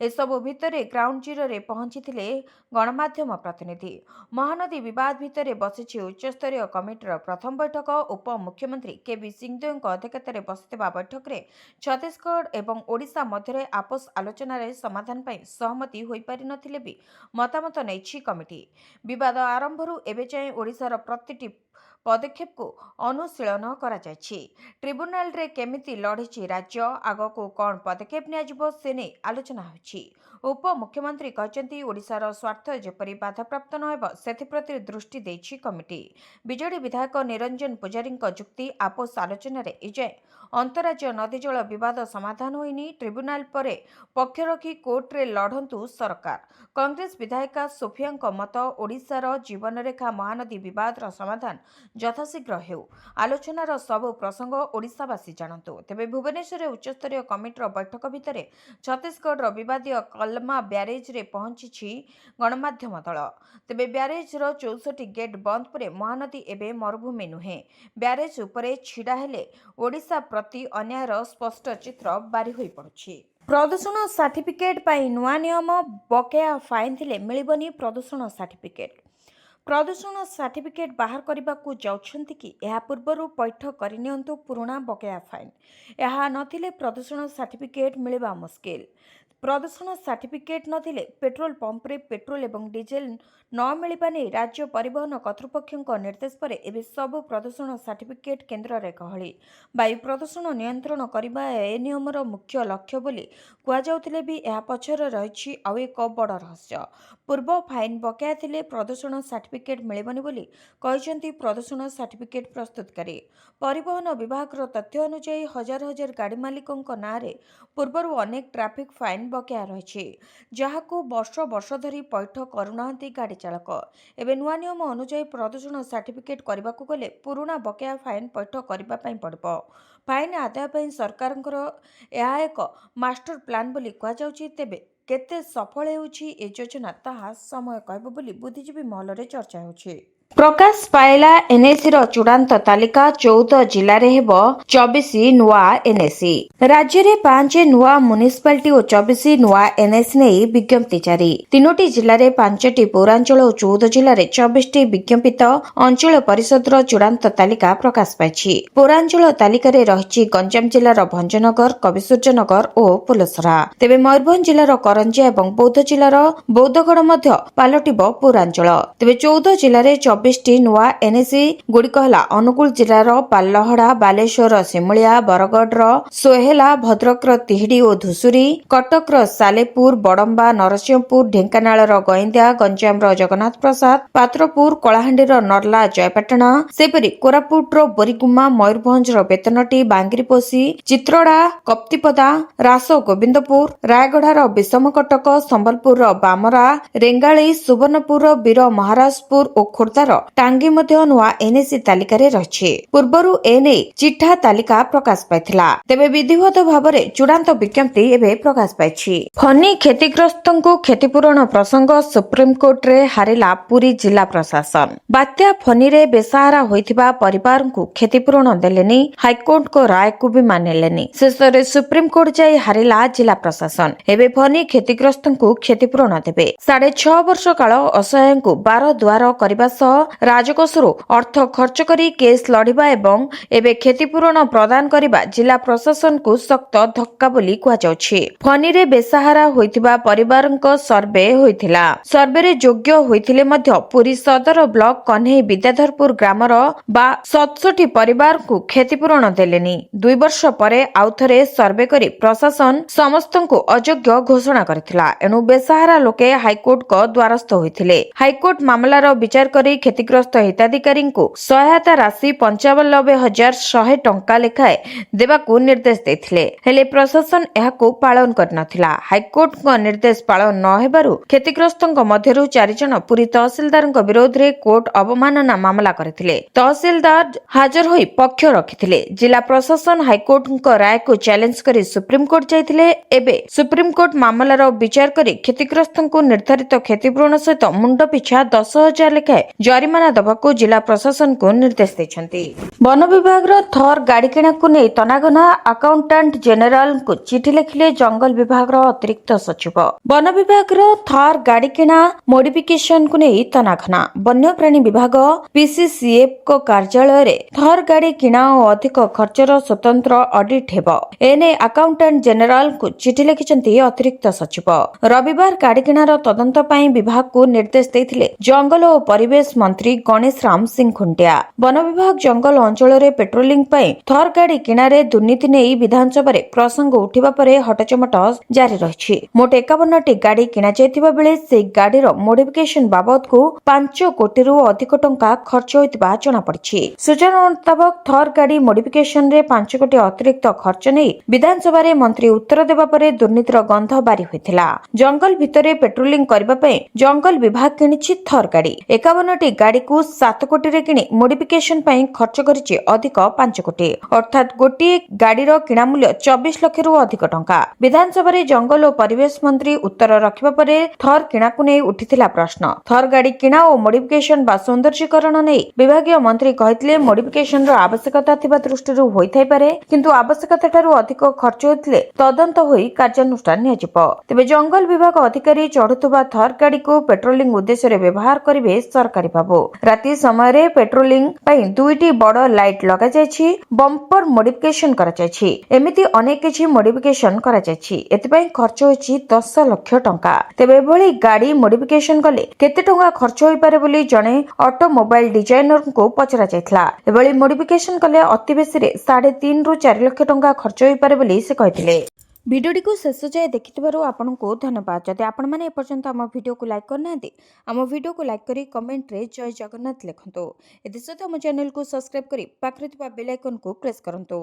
ଏସବୁ ଭିତରେ ଗ୍ରାଉଣ୍ଡ ଜିରୋରେ ପହଞ୍ଚିଥିଲେ ଗଣମାଧ୍ୟମ ପ୍ରତିନିଧି। ମହାନଦୀ ବିବାଦ ଭିତରେ ବସିଛି ଉଚ୍ଚସ୍ତରୀୟ କମିଟିର ପ୍ରଥମ ବୈଠକ। ଉପମୁଖ୍ୟମନ୍ତ୍ରୀ କେବି ସିଂହଦେଓଙ୍କ ଅଧ୍ୟକ୍ଷତାରେ ବସିଥିବା ବୈଠକରେ ଛତିଶଗଡ଼ ଏବଂ ଓଡ଼ିଶା ମଧ୍ୟରେ ଆପୋଷ ଆଲୋଚନାରେ ସମାଧାନ ପାଇଁ ସହମତି ହୋଇପାରିନଥିଲେ ବି ମତାମତ ନେଇଛି କମିଟି। ବିବାଦ ଆରମ୍ଭରୁ ଏବେ ଯାଏଁ ଓଡ଼ିଶାର ପ୍ରତିଟି ପଦକ୍ଷେପକୁ ଅନୁଶୀଳନ କରାଯାଇଛି। ଟ୍ରିବ୍ୟୁନାଲରେ କେମିତି ଲଢ଼ିଛି ରାଜ୍ୟ, ଆଗକୁ କ'ଣ ପଦକ୍ଷେପ ନିଆଯିବ ସେ ନେଇ ଆଲୋଚନା ହୋଇଛି। ଉପମୁଖ୍ୟମନ୍ତ୍ରୀ କହିଛନ୍ତି, ଓଡ଼ିଶାର ସ୍ୱାର୍ଥ ଯେପରି ବାଧାପ୍ରାପ୍ତ ନ ହେବ ସେଥିପ୍ରତି ଦୃଷ୍ଟି ଦେଇଛି କମିଟି। ବିଜେଡି ବିଧାୟକ ନିରଞ୍ଜନ ପୂଜାରୀଙ୍କ ଯୁକ୍ତି, ଆପୋଷ ଆଲୋଚନାରେ ଏଯାଏଁ ଅନ୍ତଃରାଜ୍ୟ ନଦୀ ଜଳ ବିବାଦ ସମାଧାନ ହୋଇନି। ଟ୍ରିବ୍ୟୁନାଲ ପରେ ପକ୍ଷ ରଖି କୋର୍ଟରେ ଲଢ଼ନ୍ତୁ ସରକାର। କଂଗ୍ରେସ ବିଧାୟିକା ସୋଫିଆଙ୍କ ମତ, ଓଡ଼ିଶାର ଜୀବନରେଖା ମହାନଦୀ ବିବାଦର ସମାଧାନ ଯଥାଶୀଘ୍ର ହେଉ। ଆଲୋଚନାର ସବୁ ପ୍ରସଙ୍ଗ ଓଡ଼ିଶାବାସୀ ଜାଣନ୍ତୁ। ତେବେ ଭୁବନେଶ୍ୱରରେ ଉଚ୍ଚସ୍ତରୀୟ କମିଟିର ବୈଠକ ଭିତରେ ଛତିଶଗଡ଼ର ବିବାଦୀୟ କଲମା ବ୍ୟାରେଜରେ ପହଞ୍ଚିଛି ଗଣମାଧ୍ୟମ ଦଳ। ତେବେ ବ୍ୟାରେଜର 64 ଗେଟ୍ ବନ୍ଦ ପରେ ମହାନଦୀ ଏବେ ମରୁଭୂମି ନୁହେଁ। ବ୍ୟାରେଜ ଉପରେ ଛିଡ଼ା ହେଲେ ଓଡ଼ିଶା ପ୍ରତି ଅନ୍ୟାୟର ସ୍ପଷ୍ଟ ଚିତ୍ର ବାରି ହୋଇପଡ଼ୁଛି। ପ୍ରଦୂଷଣ ସାର୍ଟିଫିକେଟ୍ ପାଇଁ ନୂଆ ନିୟମ, ବକେୟା ଫାଇନ୍ ଥିଲେ ମିଳିବନି ପ୍ରଦୂଷଣ ସାର୍ଟିଫିକେଟ୍। ପ୍ରଦୂଷଣ ସାର୍ଟିଫିକେଟ୍ ବାହାର କରିବାକୁ ଯାଉଛନ୍ତି କି? ଏହା ପୂର୍ବରୁ ପୈଠ କରିନିଅନ୍ତୁ ପୁରୁଣା ବକେୟା ଫାଇନ୍। ଏହା ନଥିଲେ ପ୍ରଦୂଷଣ ସାର୍ଟିଫିକେଟ୍ ମିଳିବା ମୁସ୍କିଲ। ପ୍ରଦୂଷଣ ସାର୍ଟିଫିକେଟ୍ ନଥିଲେ ପେଟ୍ରୋଲ ପମ୍ପରେ ପେଟ୍ରୋଲ ଏବଂ ଡିଜେଲ ନ ମିଳିବା ନେଇ ରାଜ୍ୟ ପରିବହନ କର୍ତ୍ତୃପକ୍ଷଙ୍କ ନିର୍ଦ୍ଦେଶ ପରେ ଏବେ ସବୁ ପ୍ରଦୂଷଣ ସାର୍ଟିଫିକେଟ୍ କେନ୍ଦ୍ରରେ ଗହଳି। ବାୟୁ ପ୍ରଦୂଷଣ ନିୟନ୍ତ୍ରଣ କରିବା ଏ ନିୟମର ମୁଖ୍ୟ ଲକ୍ଷ୍ୟ ବୋଲି କୁହାଯାଉଥିଲେ ବି ଏହା ପଛରେ ରହିଛି ଆଉ ଏକ ବଡ଼ ରହସ୍ୟ। ପୂର୍ବ ଫାଇନ୍ ବକେୟା ଥିଲେ ପ୍ରଦୂଷଣ ସାର୍ଟିଫିକେଟ୍ ମିଳିବନି ବୋଲି କହିଛନ୍ତି ପ୍ରଦୂଷଣ ସାର୍ଟିଫିକେଟ୍ ପ୍ରସ୍ତୁତକାରୀ। ପରିବହନ ବିଭାଗର ତଥ୍ୟ ଅନୁଯାୟୀ ହଜାର ହଜାର ଗାଡ଼ି ମାଲିକଙ୍କ ନାଁରେ ପୂର୍ବରୁ ଅନେକ ଟ୍ରାଫିକ୍ ଫାଇନ୍ ବକେୟା ରହିଛି, ଯାହାକୁ ବର୍ଷ ବର୍ଷ ଧରି ପୈଠ କରୁନାହାନ୍ତି ଗାଡ଼ି ଚାଳକ। ଏବେ ନୂଆ ନିୟମ ଅନୁଯାୟୀ ପ୍ରଦୂଷଣ ସାର୍ଟିଫିକେଟ୍ କରିବାକୁ ଗଲେ ପୁରୁଣା ବକେୟା ଫାଇନ୍ ପୈଠ କରିବା ପାଇଁ ପଡ଼ିବ। ଫାଇନ୍ ଆଦାୟ ପାଇଁ ସରକାରଙ୍କର ଏହା ଏକ ମାଷ୍ଟର ପ୍ଲାନ୍ ବୋଲି କୁହାଯାଉଛି। ତେବେ କେତେ ସଫଳ ହେଉଛି ଏ ଯୋଜନା ତାହା ସମୟ କହିବ ବୋଲି ବୁଦ୍ଧିଜୀବୀ ମହଲରେ ଚର୍ଚ୍ଚା ହେଉଛି। ପ୍ରକାଶ ପାଇଲା ଏନ୍ଏସିର ଚୂଡ଼ାନ୍ତ ତାଲିକା। 14 ଜିଲ୍ଲାରେ ହେବ 24 ନୂଆ ଏନ୍ଏସି। ରାଜ୍ୟରେ 5 ନୂଆ ମ୍ୟୁନିସିପାଲିଟି ଓ 24 ନୂଆ ଏନ୍ଏସି ନେଇ ବିଜ୍ଞପ୍ତି ଜାରି। 3ଟି ଜିଲ୍ଲାରେ 5ଟି ପୌରାଞ୍ଚଳ ଓ 14 ଜିଲ୍ଲାରେ 24ଟି ବିଜ୍ଞପିତ ଅଞ୍ଚଳ ପରିଷଦର ଚୂଡ଼ାନ୍ତ ତାଲିକା ପ୍ରକାଶ ପାଇଛି। ପୌରାଞ୍ଚଳ ତାଲିକାରେ ରହିଛି ଗଞ୍ଜାମ ଜିଲ୍ଲାର ଭଞ୍ଜନଗର, କବିସୂର୍ଯ୍ୟନଗର ଓ ପୋଲସରା। ତେବେ ମୟୂରଭଞ୍ଜ ଜିଲ୍ଲାର କରଞ୍ଜିଆ ଏବଂ ବୌଦ୍ଧ ଜିଲ୍ଲାର ବୌଦ୍ଧଗଡ଼ ମଧ୍ୟ ପାଲଟିବ ପୌରାଞ୍ଚଳ। ତେବେ 14 ଜିଲ୍ଲାରେ 24ଟି ନୂଆ ଏନ୍ଏସି ଗୁଡ଼ିକ ହେଲା ଅନୁଗୁଳ ଜିଲ୍ଲାର ପାଲଲହଡ଼ା, ବାଲେଶ୍ୱରର ସିମୁଳିଆ, ବରଗଡ଼ର ସୋହେଲା, ଭଦ୍ରକର ତିହିଡି ଓ ଧୁଷୁରୀ, କଟକର ସାଲେପୁର, ବଡମ୍ବା, ନରସିଂହପୁର, ଢେଙ୍କାନାଳର ଗଇନ୍ଦିଆ, ଗଞ୍ଜାମର ଜଗନ୍ନାଥ ପ୍ରସାଦ, ପାତ୍ରପୁର, କଳାହାଣ୍ଡିର ନର୍ଲା, ଜୟପାଟଣା, ସେପରି କୋରାପୁଟର ବୋରିଗୁମା, ମୟୂରଭଞ୍ଜର ବେତନଟି, ବାଙ୍ଗିରିପୋଷି, ଚିତ୍ରଡ଼ା, କପ୍ତିପଦା, ରାସ ଗୋବିନ୍ଦପୁର, ରାୟଗଡ଼ାର ବିଷମକଟକ, ସମ୍ବଲପୁରର ବାମରା, ରେଙ୍ଗାଳି, ସୁବର୍ଣ୍ଣପୁରର ବୀର ମହାରାଜପୁର ଓ ଖୋର୍ଦ୍ଧାର ଟାଙ୍ଗୀ ମଧ୍ୟ ନୂଆ ଏନ୍ଏସି ତାଲିକାରେ ରହିଛି। ପୂର୍ବରୁ ଏନେଇ ଚିଠା ତାଲିକା ପ୍ରକାଶ ପାଇଥିଲା। ତେବେ ବିଧିବଦ୍ଧ ଭାବରେ ଚୂଡ଼ାନ୍ତ ବିଜ୍ଞପ୍ତି ଏବେ ପ୍ରକାଶ ପାଇଛି। ଫନି କ୍ଷତିଗ୍ରସ୍ତଙ୍କୁ କ୍ଷତିପୂରଣ ପ୍ରସଙ୍ଗ ସୁପ୍ରିମକୋର୍ଟରେ ହାରିଲା ପୁରୀ ଜିଲ୍ଲା ପ୍ରଶାସନ। ବାତ୍ୟା ଫନିରେ ବେସାହାରା ହୋଇଥିବା ପରିବାରଙ୍କୁ କ୍ଷତିପୂରଣ ଦେଲେନି, ହାଇକୋର୍ଟଙ୍କ ରାୟକୁ ବି ମାନିଲେନି। ଶେଷରେ ସୁପ୍ରିମକୋର୍ଟ ଯାଇ ହାରିଲା ଜିଲ୍ଲା ପ୍ରଶାସନ। ଏବେ ଫନି କ୍ଷତିଗ୍ରସ୍ତଙ୍କୁ କ୍ଷତିପୂରଣ ଦେବେ। 6.5 ବର୍ଷ କାଳ ଅସହାୟଙ୍କୁ ବାର ଦୁଆର କରିବା ସହ ରାଜକୋଷରୁ ଅର୍ଥ ଖର୍ଚ୍ଚ କରି କେସ୍ ଲଢ଼ିବା ଏବଂ ଏବେ କ୍ଷତିପୂରଣ ପ୍ରଦାନ କରିବା ଜିଲ୍ଲା ପ୍ରଶାସନକୁ ଶକ୍ତ ଧକ୍କା ବୋଲି କୁହାଯାଉଛି। ଫନିରେ ବେସାହାରା ହୋଇଥିବା ପରିବାରଙ୍କ ସର୍ଭେ ହୋଇଥିଲା। ସର୍ଭେରେ ଯୋଗ୍ୟ ହୋଇଥିଲେ ମଧ୍ୟ ପୁରୀ ସଦର ବ୍ଲକ କହ୍ନେଇ ବିଦ୍ୟାଧରପୁର ଗ୍ରାମର 67 ପରିବାରଙ୍କୁ କ୍ଷତିପୂରଣ ଦେଲେନି। 2 ବର୍ଷ ପରେ ଆଉଥରେ ସର୍ଭେ କରି ପ୍ରଶାସନ ସମସ୍ତଙ୍କୁ ଅଯୋଗ୍ୟ ଘୋଷଣା କରିଥିଲା। ଏଣୁ ବେସାହାରା ଲୋକେ ହାଇକୋର୍ଟଙ୍କ ଦ୍ୱାରସ୍ଥ ହୋଇଥିଲେ। ହାଇକୋର୍ଟ ମାମଲାର ବିଚାର କରି କ୍ଷତିଗ୍ରସ୍ତ ହିତାଧିକାରୀଙ୍କୁ ସହାୟତା ରାଶି 95,100 ଟଙ୍କା ଲେଖାଏଁ ଦେବାକୁ ନିର୍ଦ୍ଦେଶ ଦେଇଥିଲେ। ହେଲେ ପ୍ରଶାସନ ଏହାକୁ ପାଳନ କରିନଥିଲା। ହାଇକୋର୍ଟଙ୍କ ନିର୍ଦ୍ଦେଶ ପାଳନ ନ ହେବାରୁ କ୍ଷତିଗ୍ରସ୍ତଙ୍କ ମଧ୍ୟରୁ 4 ଜଣ ପୁରୀ ତହସିଲଦାରଙ୍କ ବିରୋଧରେ କୋର୍ଟ ଅବମାନନା ମାମଲା କରିଥିଲେ। ତହସିଲଦାର ହାଜର ହୋଇ ପକ୍ଷ ରଖିଥିଲେ। ଜିଲ୍ଲା ପ୍ରଶାସନ ହାଇକୋର୍ଟଙ୍କ ରାୟକୁ ଚ୍ୟାଲେଞ୍ଜ କରି ସୁପ୍ରିମକୋର୍ଟ ଯାଇଥିଲେ। ଏବେ ସୁପ୍ରିମକୋର୍ଟ ମାମଲାର ବିଚାର କରି କ୍ଷତିଗ୍ରସ୍ତଙ୍କୁ ନିର୍ଦ୍ଧାରିତ କ୍ଷତିପୂରଣ ସହିତ ମୁଣ୍ଡ ପିଛା 10,000 ଲେଖାଏଁ ଜରିମାନା ଦେବାକୁ ଜିଲ୍ଲା ପ୍ରଶାସନକୁ ନିର୍ଦ୍ଦେଶ ଦେଇଛନ୍ତି। ବନ ବିଭାଗର ଥର୍ ଗାଡ଼ି କିଣାକୁ ନେଇ ତନାଘନା ଆକାଉଣ୍ଟାଣ୍ଟ ଜେନେରାଲଙ୍କୁ ଚିଠି ଲେଖିଲେ ଜଙ୍ଗଲ ବିଭାଗର ଅତିରିକ୍ତ ସଚିବ। ବନ ବିଭାଗର ଥର୍ ଗାଡ଼ି କିଣା ମୋଡିଫିକେସନକୁ ନେଇ ତନାଘନା। ବନ୍ୟପ୍ରାଣୀ ବିଭାଗ PCCFଙ୍କ କାର୍ଯ୍ୟାଳୟରେ ଥର୍ ଗାଡ଼ି କିଣା ଓ ଅଧିକ ଖର୍ଚ୍ଚର ସ୍ୱତନ୍ତ୍ର ଅଡିଟ୍ ହେବ। ଏନେଇ ଆକାଉଣ୍ଟାଣ୍ଟ ଜେନେରାଲଙ୍କୁ ଚିଠି ଲେଖିଛନ୍ତି ଅତିରିକ୍ତ ସଚିବ। ରବିବାର ଗାଡ଼ି କିଣାର ତଦନ୍ତ ପାଇଁ ବିଭାଗକୁ ନିର୍ଦ୍ଦେଶ ଦେଇଥିଲେ ଜଙ୍ଗଲ ଓ ପରିବେଶ ମନ୍ତ୍ରୀ ଗଣେଶ ରାମ ସିଂ ଖୁଣ୍ଟିଆ। ବନ ବିଭାଗ ଜଙ୍ଗଲ ଅଞ୍ଚଳରେ ପେଟ୍ରୋଲିଂ ପାଇଁ ଥର୍ ଗାଡ଼ି କିଣାରେ ଦୁର୍ନୀତି ନେଇ ବିଧାନସଭାରେ ପ୍ରସଙ୍ଗ ଉଠିବା ପରେ ହଟଚମଟ ଜାରି ରହିଛି। ମୋଟ 51ଟି ଗାଡ଼ି କିଣାଯାଇଥିବା ବେଳେ ସେହି ଗାଡ଼ିର ମୋଡିଫିକେସନ ବାବଦକୁ 5 କୋଟିରୁ ଅଧିକ ଟଙ୍କା ଖର୍ଚ୍ଚ ହୋଇଥିବା ଜଣାପଡ଼ିଛି। ସୂଚନା ମୁତାବକ ଥର୍ ଗାଡ଼ି ମୋଡିଫିକେସନରେ 5 କୋଟି ଅତିରିକ୍ତ ଖର୍ଚ୍ଚ ନେଇ ବିଧାନସଭାରେ ମନ୍ତ୍ରୀ ଉତ୍ତର ଦେବା ପରେ ଦୁର୍ନୀତିର ଗନ୍ଧ ବାରି ହୋଇଥିଲା। ଜଙ୍ଗଲ ଭିତରେ ପେଟ୍ରୋଲିଂ କରିବା ପାଇଁ ଜଙ୍ଗଲ ବିଭାଗ କିଣିଛି ଥର୍ ଗାଡ଼ି। 51ଟି ଗାଡ଼ିକୁ 7 କୋଟିରେ କିଣି ମୋଡିଫିକେସନ ପାଇଁ ଖର୍ଚ୍ଚ କରିଛି ଅଧିକ 5 କୋଟି, ଅର୍ଥାତ୍ ଗୋଟିଏ ଗାଡ଼ିର କିଣା ମୂଲ୍ୟ 24 ଲକ୍ଷରୁ ଅଧିକ ଟଙ୍କା। ବିଧାନସଭାରେ ଜଙ୍ଗଲ ଓ ପରିବେଶ ମନ୍ତ୍ରୀ ଉତ୍ତର ରଖିବା ପରେ ଥର୍ କିଣାକୁ ନେଇ ଉଠିଥିଲା ପ୍ରଶ୍ନ। ଥର୍ ଗାଡ଼ି କିଣା ଓ ମୋଡିଫିକେସନ ବା ସୌନ୍ଦର୍ଯ୍ୟକରଣ ନେଇ ବିଭାଗୀୟ ମନ୍ତ୍ରୀ କହିଥିଲେ ମୋଡିଫିକେସନର ଆବଶ୍ୟକତା ଥିବା ଦୃଷ୍ଟିରୁ ହୋଇଥାଇପାରେ, କିନ୍ତୁ ଆବଶ୍ୟକତାଠାରୁ ଅଧିକ ଖର୍ଚ୍ଚ ହୋଇଥିଲେ ତଦନ୍ତ ହୋଇ କାର୍ଯ୍ୟାନୁଷ୍ଠାନ ନିଆଯିବ। ତେବେ ଜଙ୍ଗଲ ବିଭାଗ ଅଧିକାରୀ ଚଢୁଥିବା ଥର୍ ଗାଡ଼ିକୁ ପେଟ୍ରୋଲିଂ ଉଦ୍ଦେଶ୍ୟରେ ବ୍ୟବହାର କରିବେ ସରକାରୀ ବାବୁ। ରାତି ସମୟରେ ପେଟ୍ରୋଲିଂ ପାଇଁ 2ଟି ବଡ଼ ଲାଇଟ୍ ଲଗାଯାଇଛି। ବମ୍ପର ମୋଡିଫିକେସନ କରାଯାଇଛି। ଏମିତି ଅନେକ କିଛି ମୋଡିଫିକେସନ କରାଯାଇଛି। ଏଥିପାଇଁ ଖର୍ଚ୍ଚ ହୋଇଛି 10 ଲକ୍ଷ ଟଙ୍କା। ତେବେ ଏଭଳି ଗାଡ଼ି ମୋଡିଫିକେସନ କଲେ କେତେ ଟଙ୍କା ଖର୍ଚ୍ଚ ହୋଇପାରେ ବୋଲି ଜଣେ ଅଟୋମୋବାଇଲ ଡିଜାଇନରଙ୍କୁ ପଚରାଯାଇଥିଲା। ଏଭଳି ମୋଡିଫିକେସନ କଲେ ଅତି ବେଶୀରେ 3.5ରୁ 4 ଲକ୍ଷ ଟଙ୍କା ଖର୍ଚ୍ଚ ହୋଇପାରେ ବୋଲି ସେ କହିଥିଲେ। ଭିଡ଼ିଓଟିକୁ ଶେଷ ଯାଏ ଦେଖିଥିବାରୁ ଆପଣଙ୍କୁ ଧନ୍ୟବାଦ। ଯଦି ଆପଣମାନେ ଏପର୍ଯ୍ୟନ୍ତ ଆମ ଭିଡ଼ିଓକୁ ଲାଇକ୍ କରିନାହାନ୍ତି, ଆମ ଭିଡ଼ିଓକୁ ଲାଇକ୍ କରି କମେଣ୍ଟରେ ଜୟ ଜଗନ୍ନାଥ ଲେଖନ୍ତୁ। ଏଥିସହିତ ଆମ ଚ୍ୟାନେଲକୁ ସବସ୍କ୍ରାଇବ୍ କରି ପାଖରେ ଥିବା ବେଲ୍ ଆଇକନକୁ ପ୍ରେସ୍ କରନ୍ତୁ।